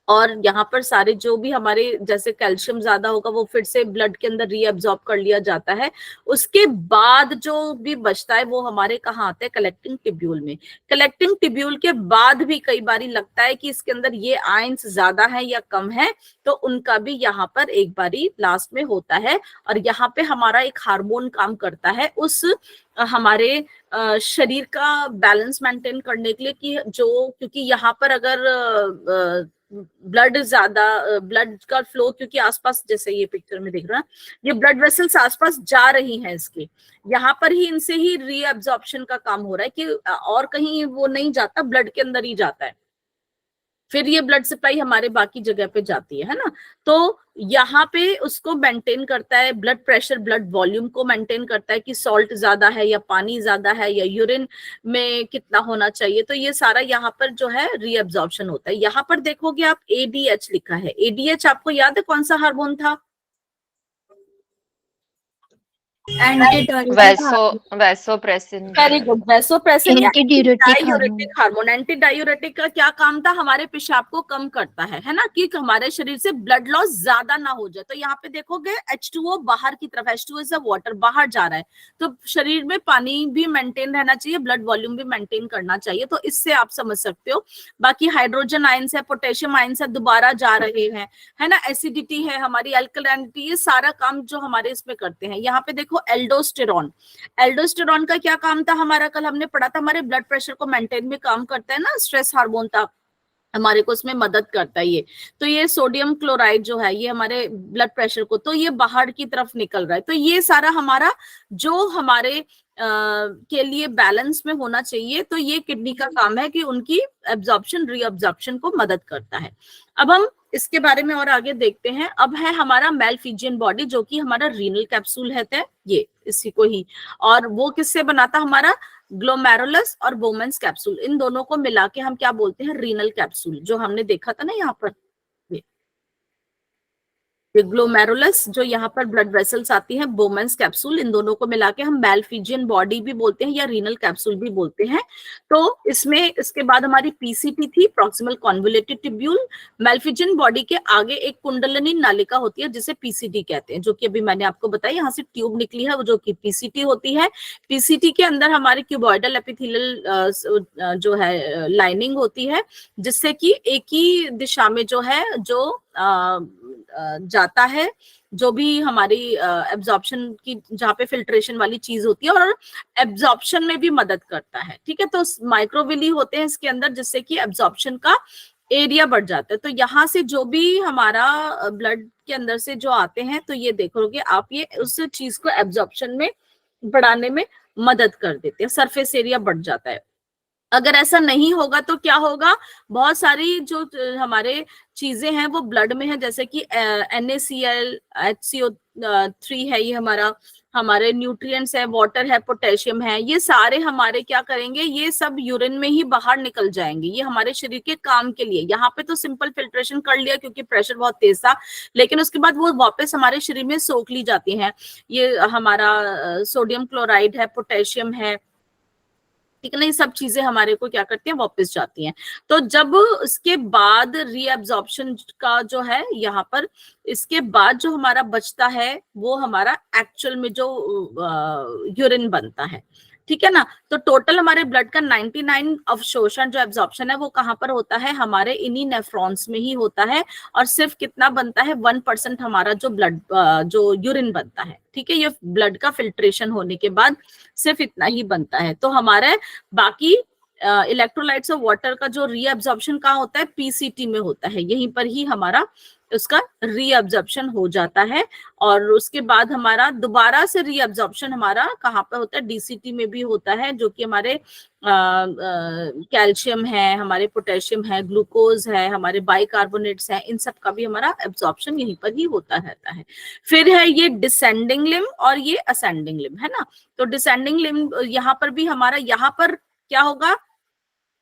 और यहाँ पर सारे जो भी हमारे जैसे कैल्शियम ज्यादा होगा वो फिर से ब्लड के अंदर रीअब्जॉर्ब कर लिया जाता है। उसके बाद जो भी बचता है वो हमारे कहाँ आता है, कलेक्टिंग ट्यूब्यूल में। कलेक्टिंग ट्यूब्यूल के बाद भी कई बारी लगता है कि इसके अंदर ये आयंस ज्यादा है या कम है, तो उनका भी यहाँ पर एक बारी लास्ट में होता है। और यहाँ पे हमारा एक हार्मोन काम करता है उस हमारे शरीर का बैलेंस मेंटेन करने के लिए, कि जो क्योंकि यहाँ पर अगर ब्लड ज्यादा, ब्लड का फ्लो क्योंकि आसपास, जैसे ये पिक्चर में देख रहा है, ये ब्लड वेसल्स आसपास जा रही हैं इसके, यहाँ पर ही इनसे ही रीअब्जॉर्प्शन का काम हो रहा है, कि और कहीं वो नहीं जाता, ब्लड के अंदर ही जाता है। फिर ये ब्लड सप्लाई हमारे बाकी जगह पे जाती है ना। तो यहाँ पे उसको मेंटेन करता है, ब्लड प्रेशर, ब्लड वॉल्यूम को मेंटेन करता है कि सॉल्ट ज्यादा है या पानी ज्यादा है या यूरिन में कितना होना चाहिए। तो ये सारा यहाँ पर जो है रीअब्जॉर्प्शन होता है। यहाँ पर देखोगे आप ADH लिखा है। ADH आपको याद है कौन सा हार्मोन था? वैसोप्रेसिन। वेरी गुड, वैसोप्रेसिन या एंटीडायूरेटिक हार्मोन। एंटीडायूरेटिक का क्या काम था, हमारे पेशाब को कम करता है ना, कि हमारे शरीर से ब्लड लॉस ज्यादा ना हो जाए। तो यहाँ पे देखोगे H2O बाहर की तरफ, H2O इज अ वाटर, बाहर जा रहा है। तो शरीर में पानी भी मेंटेन रहना चाहिए, ब्लड वॉल्यूम भी मेंटेन करना चाहिए। तो इससे आप समझ सकते हो। बाकी हाइड्रोजन आयंस है, पोटेशियम आयंस है, दोबारा जा रहे हैं, है ना। एसिडिटी है हमारी, अल्कलाइनिटी, ये सारा काम जो हमारे इसमें करते हैं। यहाँ पे देखो एल्डोस्टेरॉन। एल्डोस्टेरॉन का क्या काम था हमारा, कल हमने पढ़ा था, हमारे ब्लड प्रेशर को मेंटेन में काम करता है ना, स्ट्रेस हार्मोन था हमारे को, उसमें मदद करता है ये। तो ये सोडियम क्लोराइड जो है ये हमारे ब्लड प्रेशर को, तो ये बाहर की तरफ निकल रहा है। तो ये सारा हमारा जो हमारे के लिए बैलेंस में होना चाहिए। तो ये किडनी का काम है कि उनकी एब्जॉर्प्शन, रीअब्जॉर्प्शन को मदद करता है। अब हम इसके बारे में और आगे देखते हैं। अब है हमारा मेलफिजियन बॉडी, जो कि हमारा रीनल कैप्सूल है, ये इसी को ही। और वो किससे बनाता हमारा, ग्लोमेरुलस और बोमेंस कैप्सूल, इन दोनों को मिला के हम क्या बोलते हैं, रीनल कैप्सूल, जो हमने देखा था ना यहाँ पर। ये ग्लोमेरुलस जो यहाँ पर ब्लड वेसल्स आती हैं, बोमेंस कैप्सूल, इन दोनों को मिला के हम मैलफिजियन बॉडी भी बोलते हैं या रीनल कैप्सूल भी बोलते हैं। तो इसमें इसके बाद हमारी पीसीटी थी, प्रॉक्सिमल कॉन्वोल्यूटेड ट्यूब्यूल। मैलफिजियन बॉडी के आगे एक कुंडलिनी नालिका होती है जिसे पीसीटी कहते हैं, जो कि अभी मैंने आपको बताया, यहाँ से ट्यूब निकली है वो जो कि पीसीटी होती है। पीसीटी के अंदर हमारी क्यूबॉइडल एपिथेलियल जो है लाइनिंग होती है, जिससे कि एक ही दिशा में जो है जो जाता है, जो भी हमारी एब्जॉर्प्शन की जहाँ पे फिल्ट्रेशन वाली चीज होती है, और एब्जॉर्प्शन में भी मदद करता है। ठीक है, तो माइक्रोविली होते हैं इसके अंदर, जिससे कि एब्जॉर्प्शन का एरिया बढ़ जाता है। तो यहाँ से जो भी हमारा ब्लड के अंदर से जो आते हैं, तो ये देखोगे आप, ये उस चीज को एब्जॉर्प्शन में बढ़ाने में मदद कर देते हैं, सरफेस एरिया बढ़ जाता है। अगर ऐसा नहीं होगा तो क्या होगा, बहुत सारी जो हमारे चीजें हैं वो ब्लड में है, जैसे कि NaCl, HCO3 है, ये हमारे न्यूट्रिएंट्स है, वाटर है, पोटेशियम है, ये सारे हमारे क्या करेंगे, ये सब यूरिन में ही बाहर निकल जाएंगे। ये हमारे शरीर के काम के लिए, यहाँ पे तो सिंपल फिल्ट्रेशन कर लिया क्योंकि प्रेशर बहुत तेज था, लेकिन उसके बाद वो वापस हमारे शरीर में सोख ली जाती हैं। ये हमारा सोडियम क्लोराइड है, पोटेशियम है, ठीक है ना, ये सब चीजें हमारे को क्या करती हैं, वापस जाती हैं। तो जब उसके बाद रीअब्जॉर्प्शन का जो है यहाँ पर, इसके बाद जो हमारा बचता है वो हमारा एक्चुअल में जो यूरिन बनता है, ठीक है ना। तो टोटल हमारे ब्लड का 99 अवशोषण जो एब्जॉर्प्शन है वो कहाँ पर होता है, हमारे इन्हीं नेफ्रॉन्स में ही होता है। और सिर्फ कितना बनता है, 1% हमारा जो ब्लड जो यूरिन बनता है, ठीक है, ये ब्लड का फिल्ट्रेशन होने के बाद सिर्फ इतना ही बनता है। तो हमारे बाकी इलेक्ट्रोलाइट्स और वाटर का जो रीअब्जॉर्प्शन कहाँ होता है, पीसीटी में होता है, यहीं पर ही हमारा उसका रीअब्जॉर्प्शन हो जाता है। और उसके बाद हमारा दोबारा से रीअब्जॉर्प्शन हमारा कहाँ पे होता है, डीसीटी में भी होता है, जो कि हमारे कैल्शियम है, हमारे पोटेशियम है, ग्लूकोज है, हमारे बाइकार्बोनेट्स है, इन सब का भी हमारा एब्जॉर्प्शन यहीं पर ही होता रहता है। फिर है ये डिसेंडिंग लिम्ब और ये असेंडिंग लिम्ब, है ना। तो डिसेंडिंग लिम्ब यहाँ पर भी हमारा, यहाँ पर क्या होगा,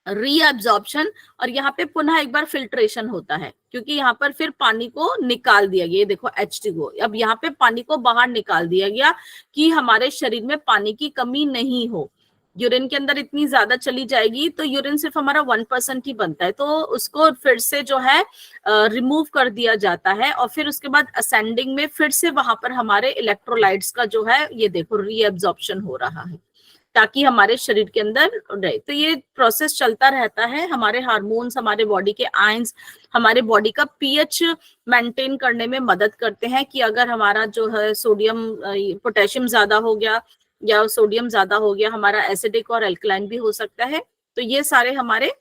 रीअब्जॉर्प्शन, और यहाँ पे पुनः एक बार फिल्ट्रेशन होता है, क्योंकि यहाँ पर फिर पानी को निकाल दिया गया, देखो H2O, अब यहाँ पे पानी को बाहर निकाल दिया गया कि हमारे शरीर में पानी की कमी नहीं हो। यूरिन के अंदर इतनी ज्यादा चली जाएगी तो यूरिन सिर्फ हमारा 1% ही बनता है, तो उसको फिर से जो है रिमूव कर दिया जाता है। और फिर उसके बाद असेंडिंग में फिर से वहां पर हमारे इलेक्ट्रोलाइट्स का जो है, ये देखो रीअब्जॉर्प्शन हो रहा है, ताकि हमारे शरीर के अंदर रहे। तो ये प्रोसेस चलता रहता है। हमारे हार्मोन्स, हमारे बॉडी के आयंस, हमारे बॉडी का पीएच मेंटेन करने में मदद करते हैं, कि अगर हमारा जो है सोडियम पोटेशियम ज्यादा हो गया या सोडियम ज्यादा हो गया, हमारा एसिडिक और एल्कलाइन भी हो सकता है। तो ये सारे हमारे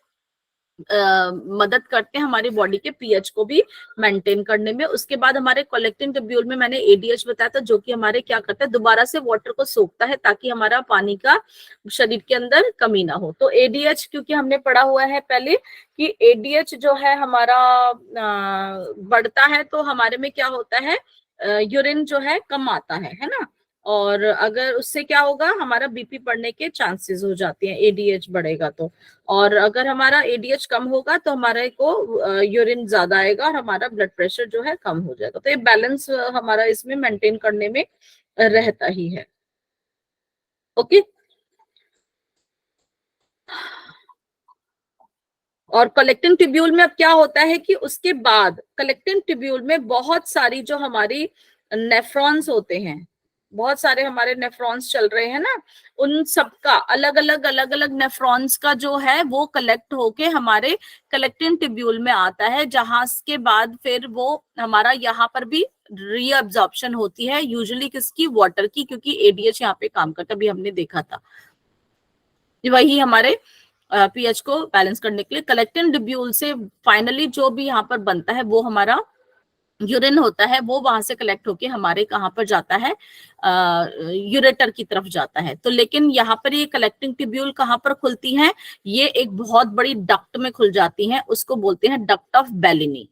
मदद करते हैं हमारी बॉडी के पीएच को भी मेंटेन करने में। उसके बाद हमारे कलेक्टिंग ट्यूब्यूल में मैंने एडीएच बताया था, जो कि हमारे क्या करता है, दोबारा से वाटर को सोखता है ताकि हमारा पानी का शरीर के अंदर कमी ना हो। तो एडीएच, क्योंकि हमने पढ़ा हुआ है पहले कि एडीएच जो है हमारा बढ़ता है तो हमारे में क्या होता है, यूरिन जो है कम आता है ना। और अगर उससे क्या होगा, हमारा बीपी बढ़ने के चांसेस हो जाते हैं, एडीएच बढ़ेगा तो। और अगर हमारा एडीएच कम होगा तो हमारे को यूरिन ज्यादा आएगा और हमारा ब्लड प्रेशर जो है कम हो जाएगा। तो ये बैलेंस हमारा इसमें मेंटेन करने में रहता ही है। ओके। और कलेक्टिंग ट्यूब्यूल में अब क्या होता है कि उसके बाद कलेक्टिंग ट्यूब्यूल में बहुत सारी जो हमारी नेफ्रॉन्स होते हैं, बहुत सारे हमारे नेफ्रॉन्स चल रहे हैं ना, उन सबका अलग अलग नेफ्रॉन्स का जो है वो कलेक्ट होके हमारे कलेक्टिंग ट्यूब्यूल में आता है, जहां के बाद फिर वो हमारा यहाँ पर भी रीअब्जॉर्प्शन होती है, यूजुअली किसकी, वाटर की, क्योंकि एडीएच यहाँ पे काम करता, अभी हमने देखा था। वही हमारे पीएच को बैलेंस करने के लिए कलेक्टिंग ट्यूब्यूल से फाइनली जो भी यहाँ पर बनता है वो हमारा यूरिन होता है, वो वहां से कलेक्ट होके हमारे कहाँ पर जाता है, यूरेटर की तरफ जाता है। तो लेकिन यहाँ पर ये कलेक्टिंग ट्यूब्यूल कहाँ पर खुलती हैं, ये एक बहुत बड़ी डक्ट में खुल जाती हैं, उसको बोलते हैं duct of Bellini.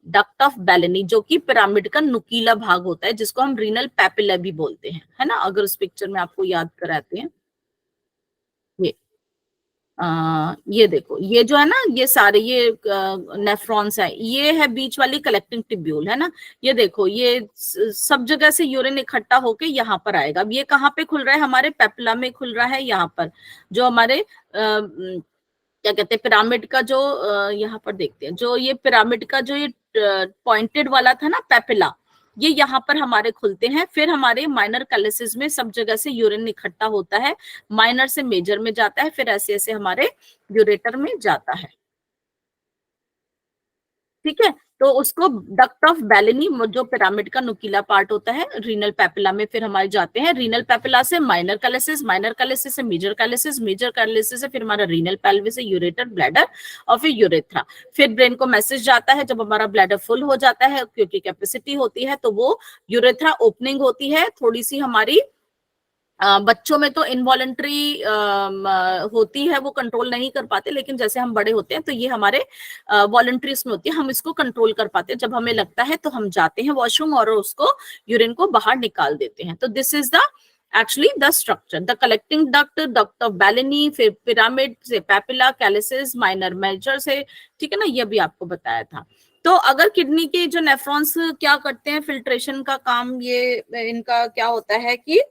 Duct of Bellini जो कि पिरामिड का नुकीला भाग होता है, जिसको हम रीनल पैपिला भी बोलते हैं, है ना। अगर उस पिक्चर में आपको याद कराते हैं, ये ये देखो, ये जो है ना, ये सारे ये नेफ्रॉन्स है, ये है बीच वाली कलेक्टिंग टिब्यूल है ना। ये देखो, ये सब जगह से यूरिन इकट्ठा होके यहाँ पर आएगा। अब ये कहाँ पे खुल रहा है? हमारे पेपिला में खुल रहा है, यहाँ पर जो हमारे क्या कहते हैं, पिरामिड का जो यहाँ पर देखते हैं, जो ये पिरामिड का जो ये पॉइंटेड वाला था ना पेपिला, ये यहाँ पर हमारे खुलते हैं। फिर हमारे माइनर कैलिसिस में सब जगह से यूरिन इकट्ठा होता है, माइनर से मेजर में जाता है, फिर ऐसे ऐसे हमारे यूरेटर में जाता है। ठीक है, तो उसको डक्ट ऑफ बेलेनी, जो पिरामिड का नुकीला पार्ट होता है, रीनल पेपिला में फिर हमारे जाते हैं। रीनल पेपिला से माइनर कैलिसिस, माइनर कैलिसिस से मेजर कैलिसिस, मेजर कैलिसिस से फिर हमारा रीनल पेल्विस, यूरेटर, ब्लैडर और फिर यूरेथ्रा। फिर ब्रेन को मैसेज जाता है, जब हमारा ब्लैडर फुल हो जाता है क्योंकि कैपेसिटी होती है, तो वो यूरेथ्रा ओपनिंग होती है। थोड़ी सी हमारी बच्चों में तो इनवॉलेंट्री होती है, वो कंट्रोल नहीं कर पाते, लेकिन जैसे हम बड़े होते हैं तो ये हमारे वॉलेंट्री में होती है, हम इसको कंट्रोल कर पाते हैं। जब हमें लगता है तो हम जाते हैं वॉशरूम और उसको यूरिन को बाहर निकाल देते हैं। तो this is the actually the structure, the collecting duct, duct of Bellini, फिर पिरामिड से पेपिला, कैलिसिस, माइनर मेजर से, ठीक है ना, ये भी आपको बताया था। तो अगर किडनी के जो नेफ्रॉन्स क्या करते हैं, फिल्ट्रेशन का काम, ये इनका क्या होता है कि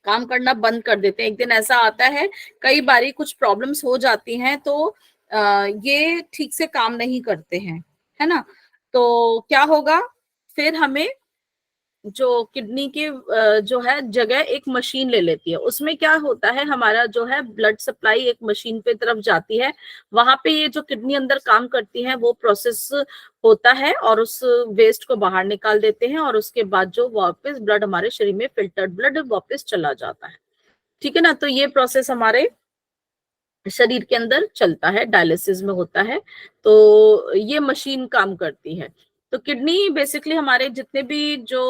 काम करना बंद कर देते हैं। एक दिन ऐसा आता है, कई बारी कुछ प्रॉब्लम्स हो जाती हैं, तो ये ठीक से काम नहीं करते हैं, है ना। तो क्या होगा, फिर हमें जो किडनी की जो है जगह एक मशीन ले लेती है। उसमें क्या होता है, हमारा जो है ब्लड सप्लाई एक मशीन पे तरफ जाती है, वहां पे ये जो किडनी अंदर काम करती है वो प्रोसेस होता है और उस वेस्ट को बाहर निकाल देते हैं, और उसके बाद जो वापस ब्लड हमारे शरीर में फिल्टर्ड ब्लड वापस चला जाता है। ठीक है ना, तो ये प्रोसेस हमारे शरीर के अंदर चलता है, डायलिसिस में होता है, तो ये मशीन काम करती है। तो किडनी बेसिकली हमारे जितने भी जो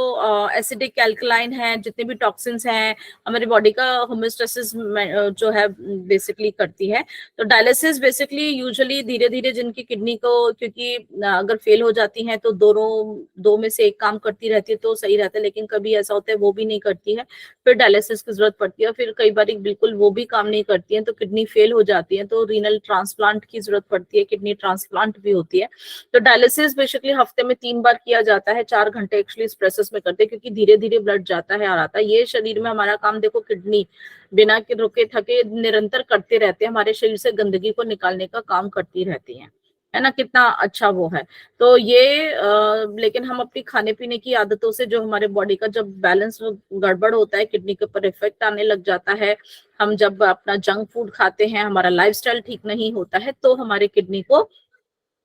एसिडिक एल्कलाइन है, जितने भी टॉक्सिन्स हैं, हमारी बॉडी का होम्योस्टेसिस जो है बेसिकली करती है। तो डायलिसिस बेसिकली यूजुअली धीरे धीरे जिनकी किडनी को, क्योंकि अगर फेल हो जाती हैं तो दो में से एक काम करती रहती है तो सही रहता है, लेकिन कभी ऐसा होता है वो भी नहीं करती है, फिर डायलिसिस की जरूरत पड़ती है। फिर कई बार बिल्कुल वो भी काम नहीं करती है तो किडनी फेल हो जाती है, तो रीनल ट्रांसप्लांट की जरूरत पड़ती है, किडनी ट्रांसप्लांट भी होती है। तो डायलिसिस बेसिकली हफ्ते में 3 बार किया जाता है, 4 घंटे एक्चुअली इस प्रोसेस में करते हैं, क्योंकि धीरे धीरे ब्लड जाता है और आता है। ये शरीर में हमारा काम देखो, किडनी बिना के रुके थके निरंतर करते रहते हैं, हमारे शरीर से गंदगी को निकालने का काम करती रहती है ना, कितना अच्छा वो है। तो ये लेकिन हम अपनी खाने पीने की आदतों से जो हमारे बॉडी का जब बैलेंस गड़बड़ होता है, किडनी के ऊपर इफेक्ट आने लग जाता है। हम जब अपना जंक फूड खाते हैं, हमारा लाइफस्टाइल ठीक नहीं होता है, तो हमारे किडनी को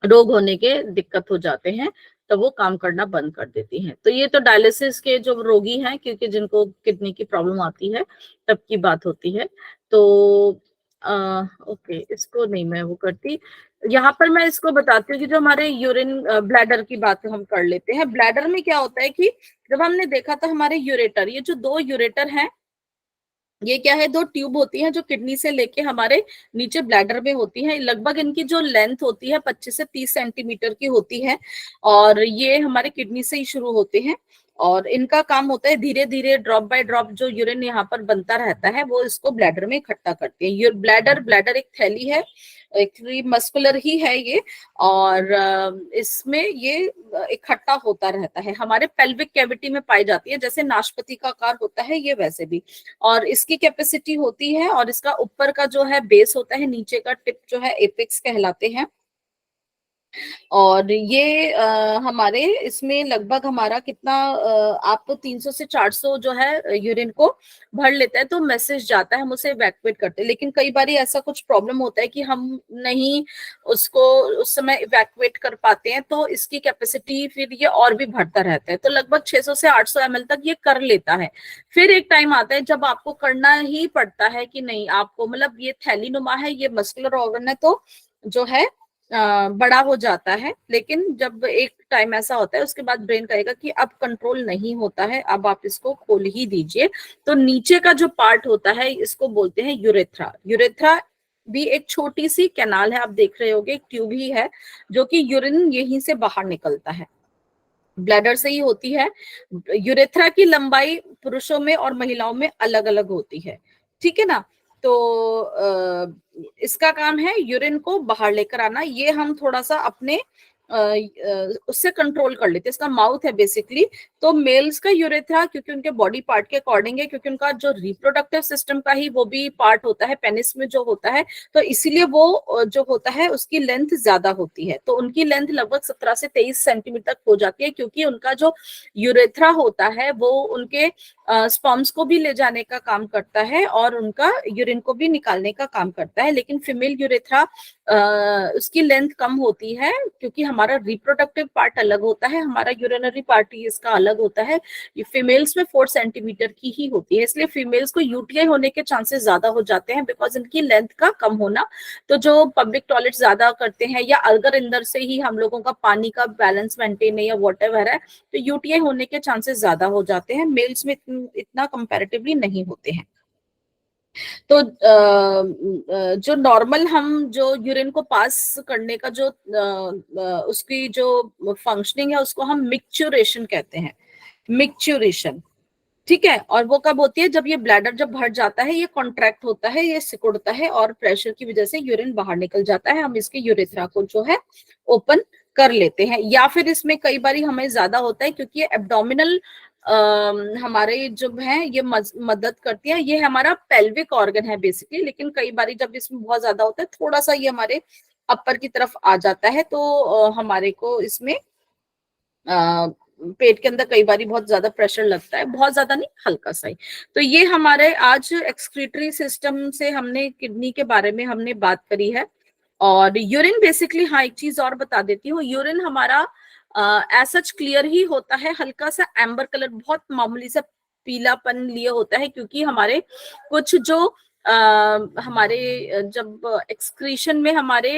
रोग होने के दिक्कत हो जाते हैं, तो वो काम करना बंद कर देती हैं। तो ये तो डायलिसिस के जो रोगी हैं, क्योंकि जिनको किडनी की प्रॉब्लम आती है तब की बात होती है। तो ओके, इसको नहीं मैं वो करती। यहाँ पर मैं इसको बताती हूँ कि जो हमारे यूरिन ब्लैडर की बात हम कर लेते हैं। ब्लैडर में क्या होता है कि जब हमने देखा था हमारे यूरेटर, ये जो 2 यूरेटर हैं, ये क्या है, 2 ट्यूब होती है जो किडनी से लेके हमारे नीचे ब्लैडर में होती है। लगभग इनकी जो लेंथ होती है 25 से 30 सेंटीमीटर की होती है, और ये हमारे किडनी से ही शुरू होते हैं। और इनका काम होता है धीरे धीरे ड्रॉप बाय ड्रॉप जो यूरिन यहाँ पर बनता रहता है वो इसको ब्लैडर में इकट्ठा करती है। ये ब्लैडर एक थैली है, एक्चुअली मस्कुलर ही है ये, और इसमें ये इकट्ठा होता रहता है, हमारे पेल्विक कैविटी में पाई जाती है। जैसे नाशपाती का आकार होता है ये वैसे भी, और इसकी कैपेसिटी होती है, और इसका ऊपर का जो है बेस होता है, नीचे का टिप जो है एपेक्स कहलाते हैं। और ये हमारे इसमें लगभग हमारा कितना आप तो 300 से 400 जो है यूरिन को भर लेता है, तो मैसेज जाता है, हम उसे इवैक्यूएट करते हैं। लेकिन कई बार ऐसा कुछ प्रॉब्लम होता है कि हम नहीं उसको उस समय इवैक्यूएट कर पाते हैं, तो इसकी कैपेसिटी फिर ये और भी बढ़ता रहता है। तो लगभग 600 से 800 ml तक ये कर लेता है। फिर एक टाइम आता है जब आपको करना ही पड़ता है कि नहीं, आपको मतलब ये थैली नुमा है, ये मस्कुलर ऑर्गन है, तो जो है बड़ा हो जाता है। लेकिन जब एक टाइम ऐसा होता है उसके बाद ब्रेन कहेगा कि अब कंट्रोल नहीं होता है, अब आप इसको खोल ही दीजिए। तो नीचे का जो पार्ट होता है इसको बोलते हैं यूरेथ्रा। यूरेथ्रा भी एक छोटी सी कैनाल है, आप देख रहे होगे, एक ट्यूब ही है जो कि यूरिन यहीं से बाहर निकलता है, ब्लैडर से ही होती है। यूरेथ्रा की लंबाई पुरुषों में और महिलाओं में अलग अलग होती है, ठीक है ना। इसका काम है यूरिन को बाहर लेकर आना। ये हम थोड़ा सा अपने उससे कंट्रोल कर लेते हैं। इसका माउथ है बेसिकली। तो मेल्स का यूरेथ्रा क्योंकि उनके बॉडी पार्ट के अकॉर्डिंग है, क्योंकि उनका जो रिप्रोडक्टिव सिस्टम का ही वो भी पार्ट होता है, पेनिस में जो होता है, तो इसीलिए वो जो होता है उसकी लेंथ ज्यादा होती है। तो उनकी लेंथ लगभग 17 से 23 सेंटीमीटर तक हो जाती है, क्योंकि उनका जो यूरेथ्रा होता है वो उनके स्पर्म्स को भी ले जाने का काम करता है और उनका यूरिन को भी निकालने का काम करता है। लेकिन फीमेल यूरेथ्रा उसकी लेंथ कम होती है, क्योंकि हमारा रिप्रोडक्टिव पार्ट अलग होता है, हमारा यूरिनरी पार्ट ही इसका अलग होता है। ये फीमेल्स में 4 सेंटीमीटर की ही होती है, इसलिए फीमेल्स को यूटीआई होने के चांसेस ज्यादा हो जाते हैं, बिकॉज इनकी लेंथ का कम होना। तो जो पब्लिक टॉयलेट ज्यादा करते हैं या अगर अंदर से ही हम लोगों का पानी का बैलेंस मेंटेन है या वॉटेवर है, तो यूटीआई होने के चांसेस ज्यादा हो जाते हैं। मेल्स में इतना कंपैरेटिवली नहीं होते हैं। तो जो नॉर्मल हम जो यूरिन को पास करने का जो उसकी जो फंक्शनिंग है उसको हम मिक्चुरेशन कहते हैं, मिक्चुरेशन। ठीक है। और वो कब होती है? जब ये ब्लैडर जब भर जाता है, ये कॉन्ट्रैक्ट होता है, ये सिकुड़ता है और प्रेशर की वजह से यूरिन बाहर निकल जाता है। हम इसके यूरेथ्रा को जो है ओपन कर लेते हैं। या फिर इसमें कई बार हमें ज्यादा होता है, क्योंकि ये एब्डोमिनल हमारे जो है ये मदद करती है। ये हमारा पेल्विक ऑर्गन है बेसिकली, लेकिन कई बार जब इसमें बहुत ज्यादा होता है, थोड़ा सा ये हमारे अपर की तरफ आ जाता है, तो हमारे को इसमें पेट के अंदर कई बार बहुत ज्यादा प्रेशर लगता है, बहुत ज्यादा नहीं, हल्का सा ही। तो ये हमारे आज एक्सक्रीटरी सिस्टम से हमने किडनी के बारे में हमने बात करी है। और यूरिन बेसिकली, हाँ एक चीज और बता देती हूँ, यूरिन हमारा सच क्लियर ही होता है, हल्का सा एम्बर कलर, बहुत मामूली सा पीलापन लिए होता है, क्योंकि हमारे कुछ जो हमारे जब एक्सक्रीशन में हमारे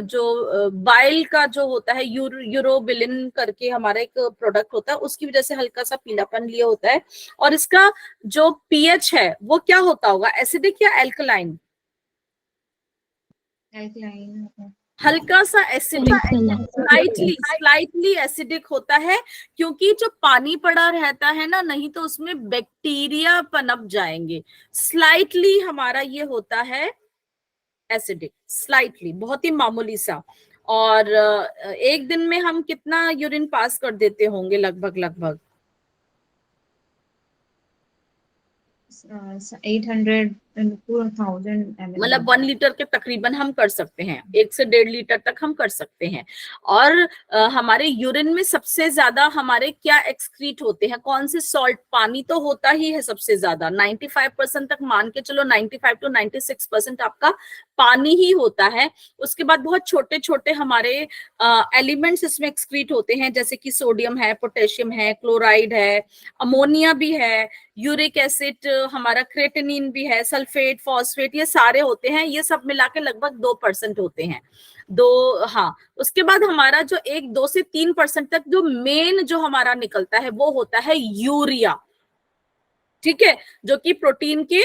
जो बाइल का जो होता है यूरोबिलिन करके हमारा एक प्रोडक्ट होता है, उसकी वजह से हल्का सा पीलापन लिए होता है। और इसका जो पीएच है वो क्या होता होगा, एसिडिक या एल्कलाइन? हल्का सा एसिडिक, स्लाइटली एसिडिक होता है, क्योंकि जो पानी पड़ा रहता है ना, नहीं तो उसमें बैक्टीरिया पनप जाएंगे। स्लाइटली हमारा ये होता है एसिडिक, स्लाइटली, बहुत ही मामूली सा। और एक दिन में हम कितना यूरिन पास कर देते होंगे? लगभग 800 to 1000 ml, मतलब 1 लीटर के तकरीबन हम कर सकते हैं, 1 से 1.5 लीटर तक हम कर सकते हैं। और हमारे यूरिन में सबसे ज्यादा हमारे क्या एक्सक्रीट होते हैं? कौन से सॉल्ट? पानी तो होता ही है सबसे ज्यादा, 95% तक मान के चलो, 95 to 96% आपका पानी ही होता है। उसके बाद बहुत छोटे छोटे हमारे एलिमेंट्स इसमें एक्सक्रीट होते हैं, जैसे कि सोडियम है, पोटेशियम है, क्लोराइड है, अमोनिया भी है, यूरिक एसिड, हमारा क्रेटिनिन भी है, सल्फेट, फॉस्फेट, ये सारे होते हैं। ये सब मिला के लगभग 2% होते हैं। हाँ, उसके बाद हमारा जो 2 से 3% तक जो मेन जो हमारा निकलता है वो होता है यूरिया। ठीक है, जो कि प्रोटीन के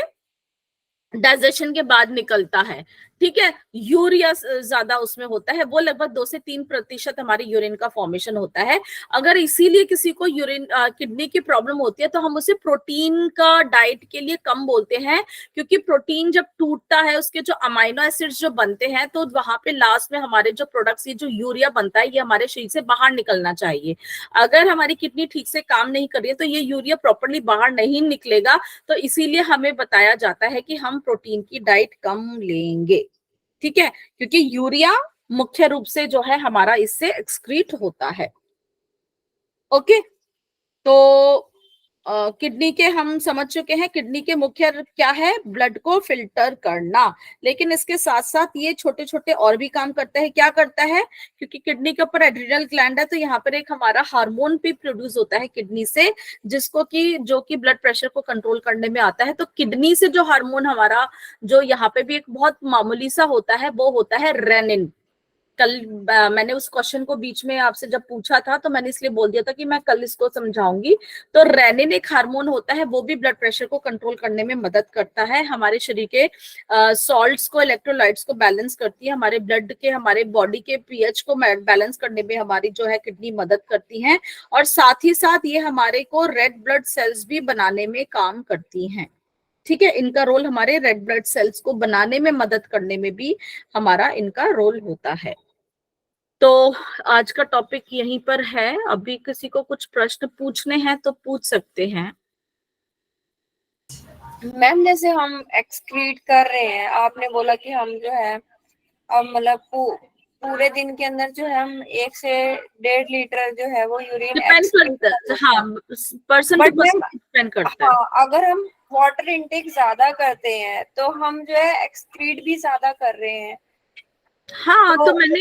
डाइजेशन के बाद निकलता है। ठीक है, यूरिया ज्यादा उसमें होता है, वो लगभग 2 से 3% हमारे यूरिन का फॉर्मेशन होता है। अगर इसीलिए किसी को यूरिन किडनी की प्रॉब्लम होती है, तो हम उसे प्रोटीन का डाइट के लिए कम बोलते हैं, क्योंकि प्रोटीन जब टूटता है, उसके जो अमाइनो एसिड्स जो बनते हैं, तो वहां पे लास्ट में हमारे जो प्रोडक्ट्स, ये जो यूरिया बनता है, ये हमारे शरीर से बाहर निकलना चाहिए। अगर हमारी किडनी ठीक से काम नहीं कर रही है, तो ये यूरिया प्रॉपरली बाहर नहीं निकलेगा। तो इसीलिए हमें बताया जाता है कि हम प्रोटीन की डाइट कम लेंगे। ठीक है, क्योंकि यूरिया मुख्य रूप से जो है हमारा इससे एक्सक्रीट होता है। ओके, तो किडनी के हम समझ चुके हैं। किडनी के मुख्य क्या है? ब्लड को फिल्टर करना। लेकिन इसके साथ साथ ये छोटे छोटे और भी काम करता है। क्या करता है? क्योंकि किडनी के ऊपर एड्रिनल ग्लैंड है, तो यहाँ पर एक हमारा हार्मोन भी प्रोड्यूस होता है किडनी से, जिसको कि जो कि ब्लड प्रेशर को कंट्रोल करने में आता है। तो किडनी से जो हार्मोन हमारा जो यहाँ पे भी एक बहुत मामूली सा होता है, वो होता है रेनिन। कल मैंने उस क्वेश्चन को बीच में आपसे जब पूछा था, तो मैंने इसलिए बोल दिया था कि मैं कल इसको समझाऊंगी। तो रेनिन एक हार्मोन होता है, वो भी ब्लड प्रेशर को कंट्रोल करने में मदद करता है। हमारे शरीर के सॉल्ट्स को, इलेक्ट्रोलाइट्स को बैलेंस करती है। हमारे ब्लड के, हमारे बॉडी के पीएच को बैलेंस करने में हमारी जो है किडनी मदद करती है। और साथ ही साथ ये हमारे को रेड ब्लड सेल्स भी बनाने में काम करती हैं। ठीक है, इनका रोल हमारे रेड ब्लड सेल्स को बनाने में मदद करने में भी हमारा इनका रोल होता है। तो आज का टॉपिक यहीं पर है। अभी किसी को कुछ प्रश्न पूछने हैं तो पूछ सकते हैं। मैम जैसे हम एक्सक्रीट कर रहे हैं, आपने बोला कि हम जो है अब मतलब पूरे दिन के अंदर जो है हम 1 से 1.5 लीटर जो है वो यूरिन डिपेंड करता है, हाँ, person to but ma'am person depend करता है। हाँ, अगर हम वाटर इनटेक ज्यादा करते हैं तो हम जो है एक्सक्रीट भी ज्यादा कर रहे हैं। हाँ, तो मैंने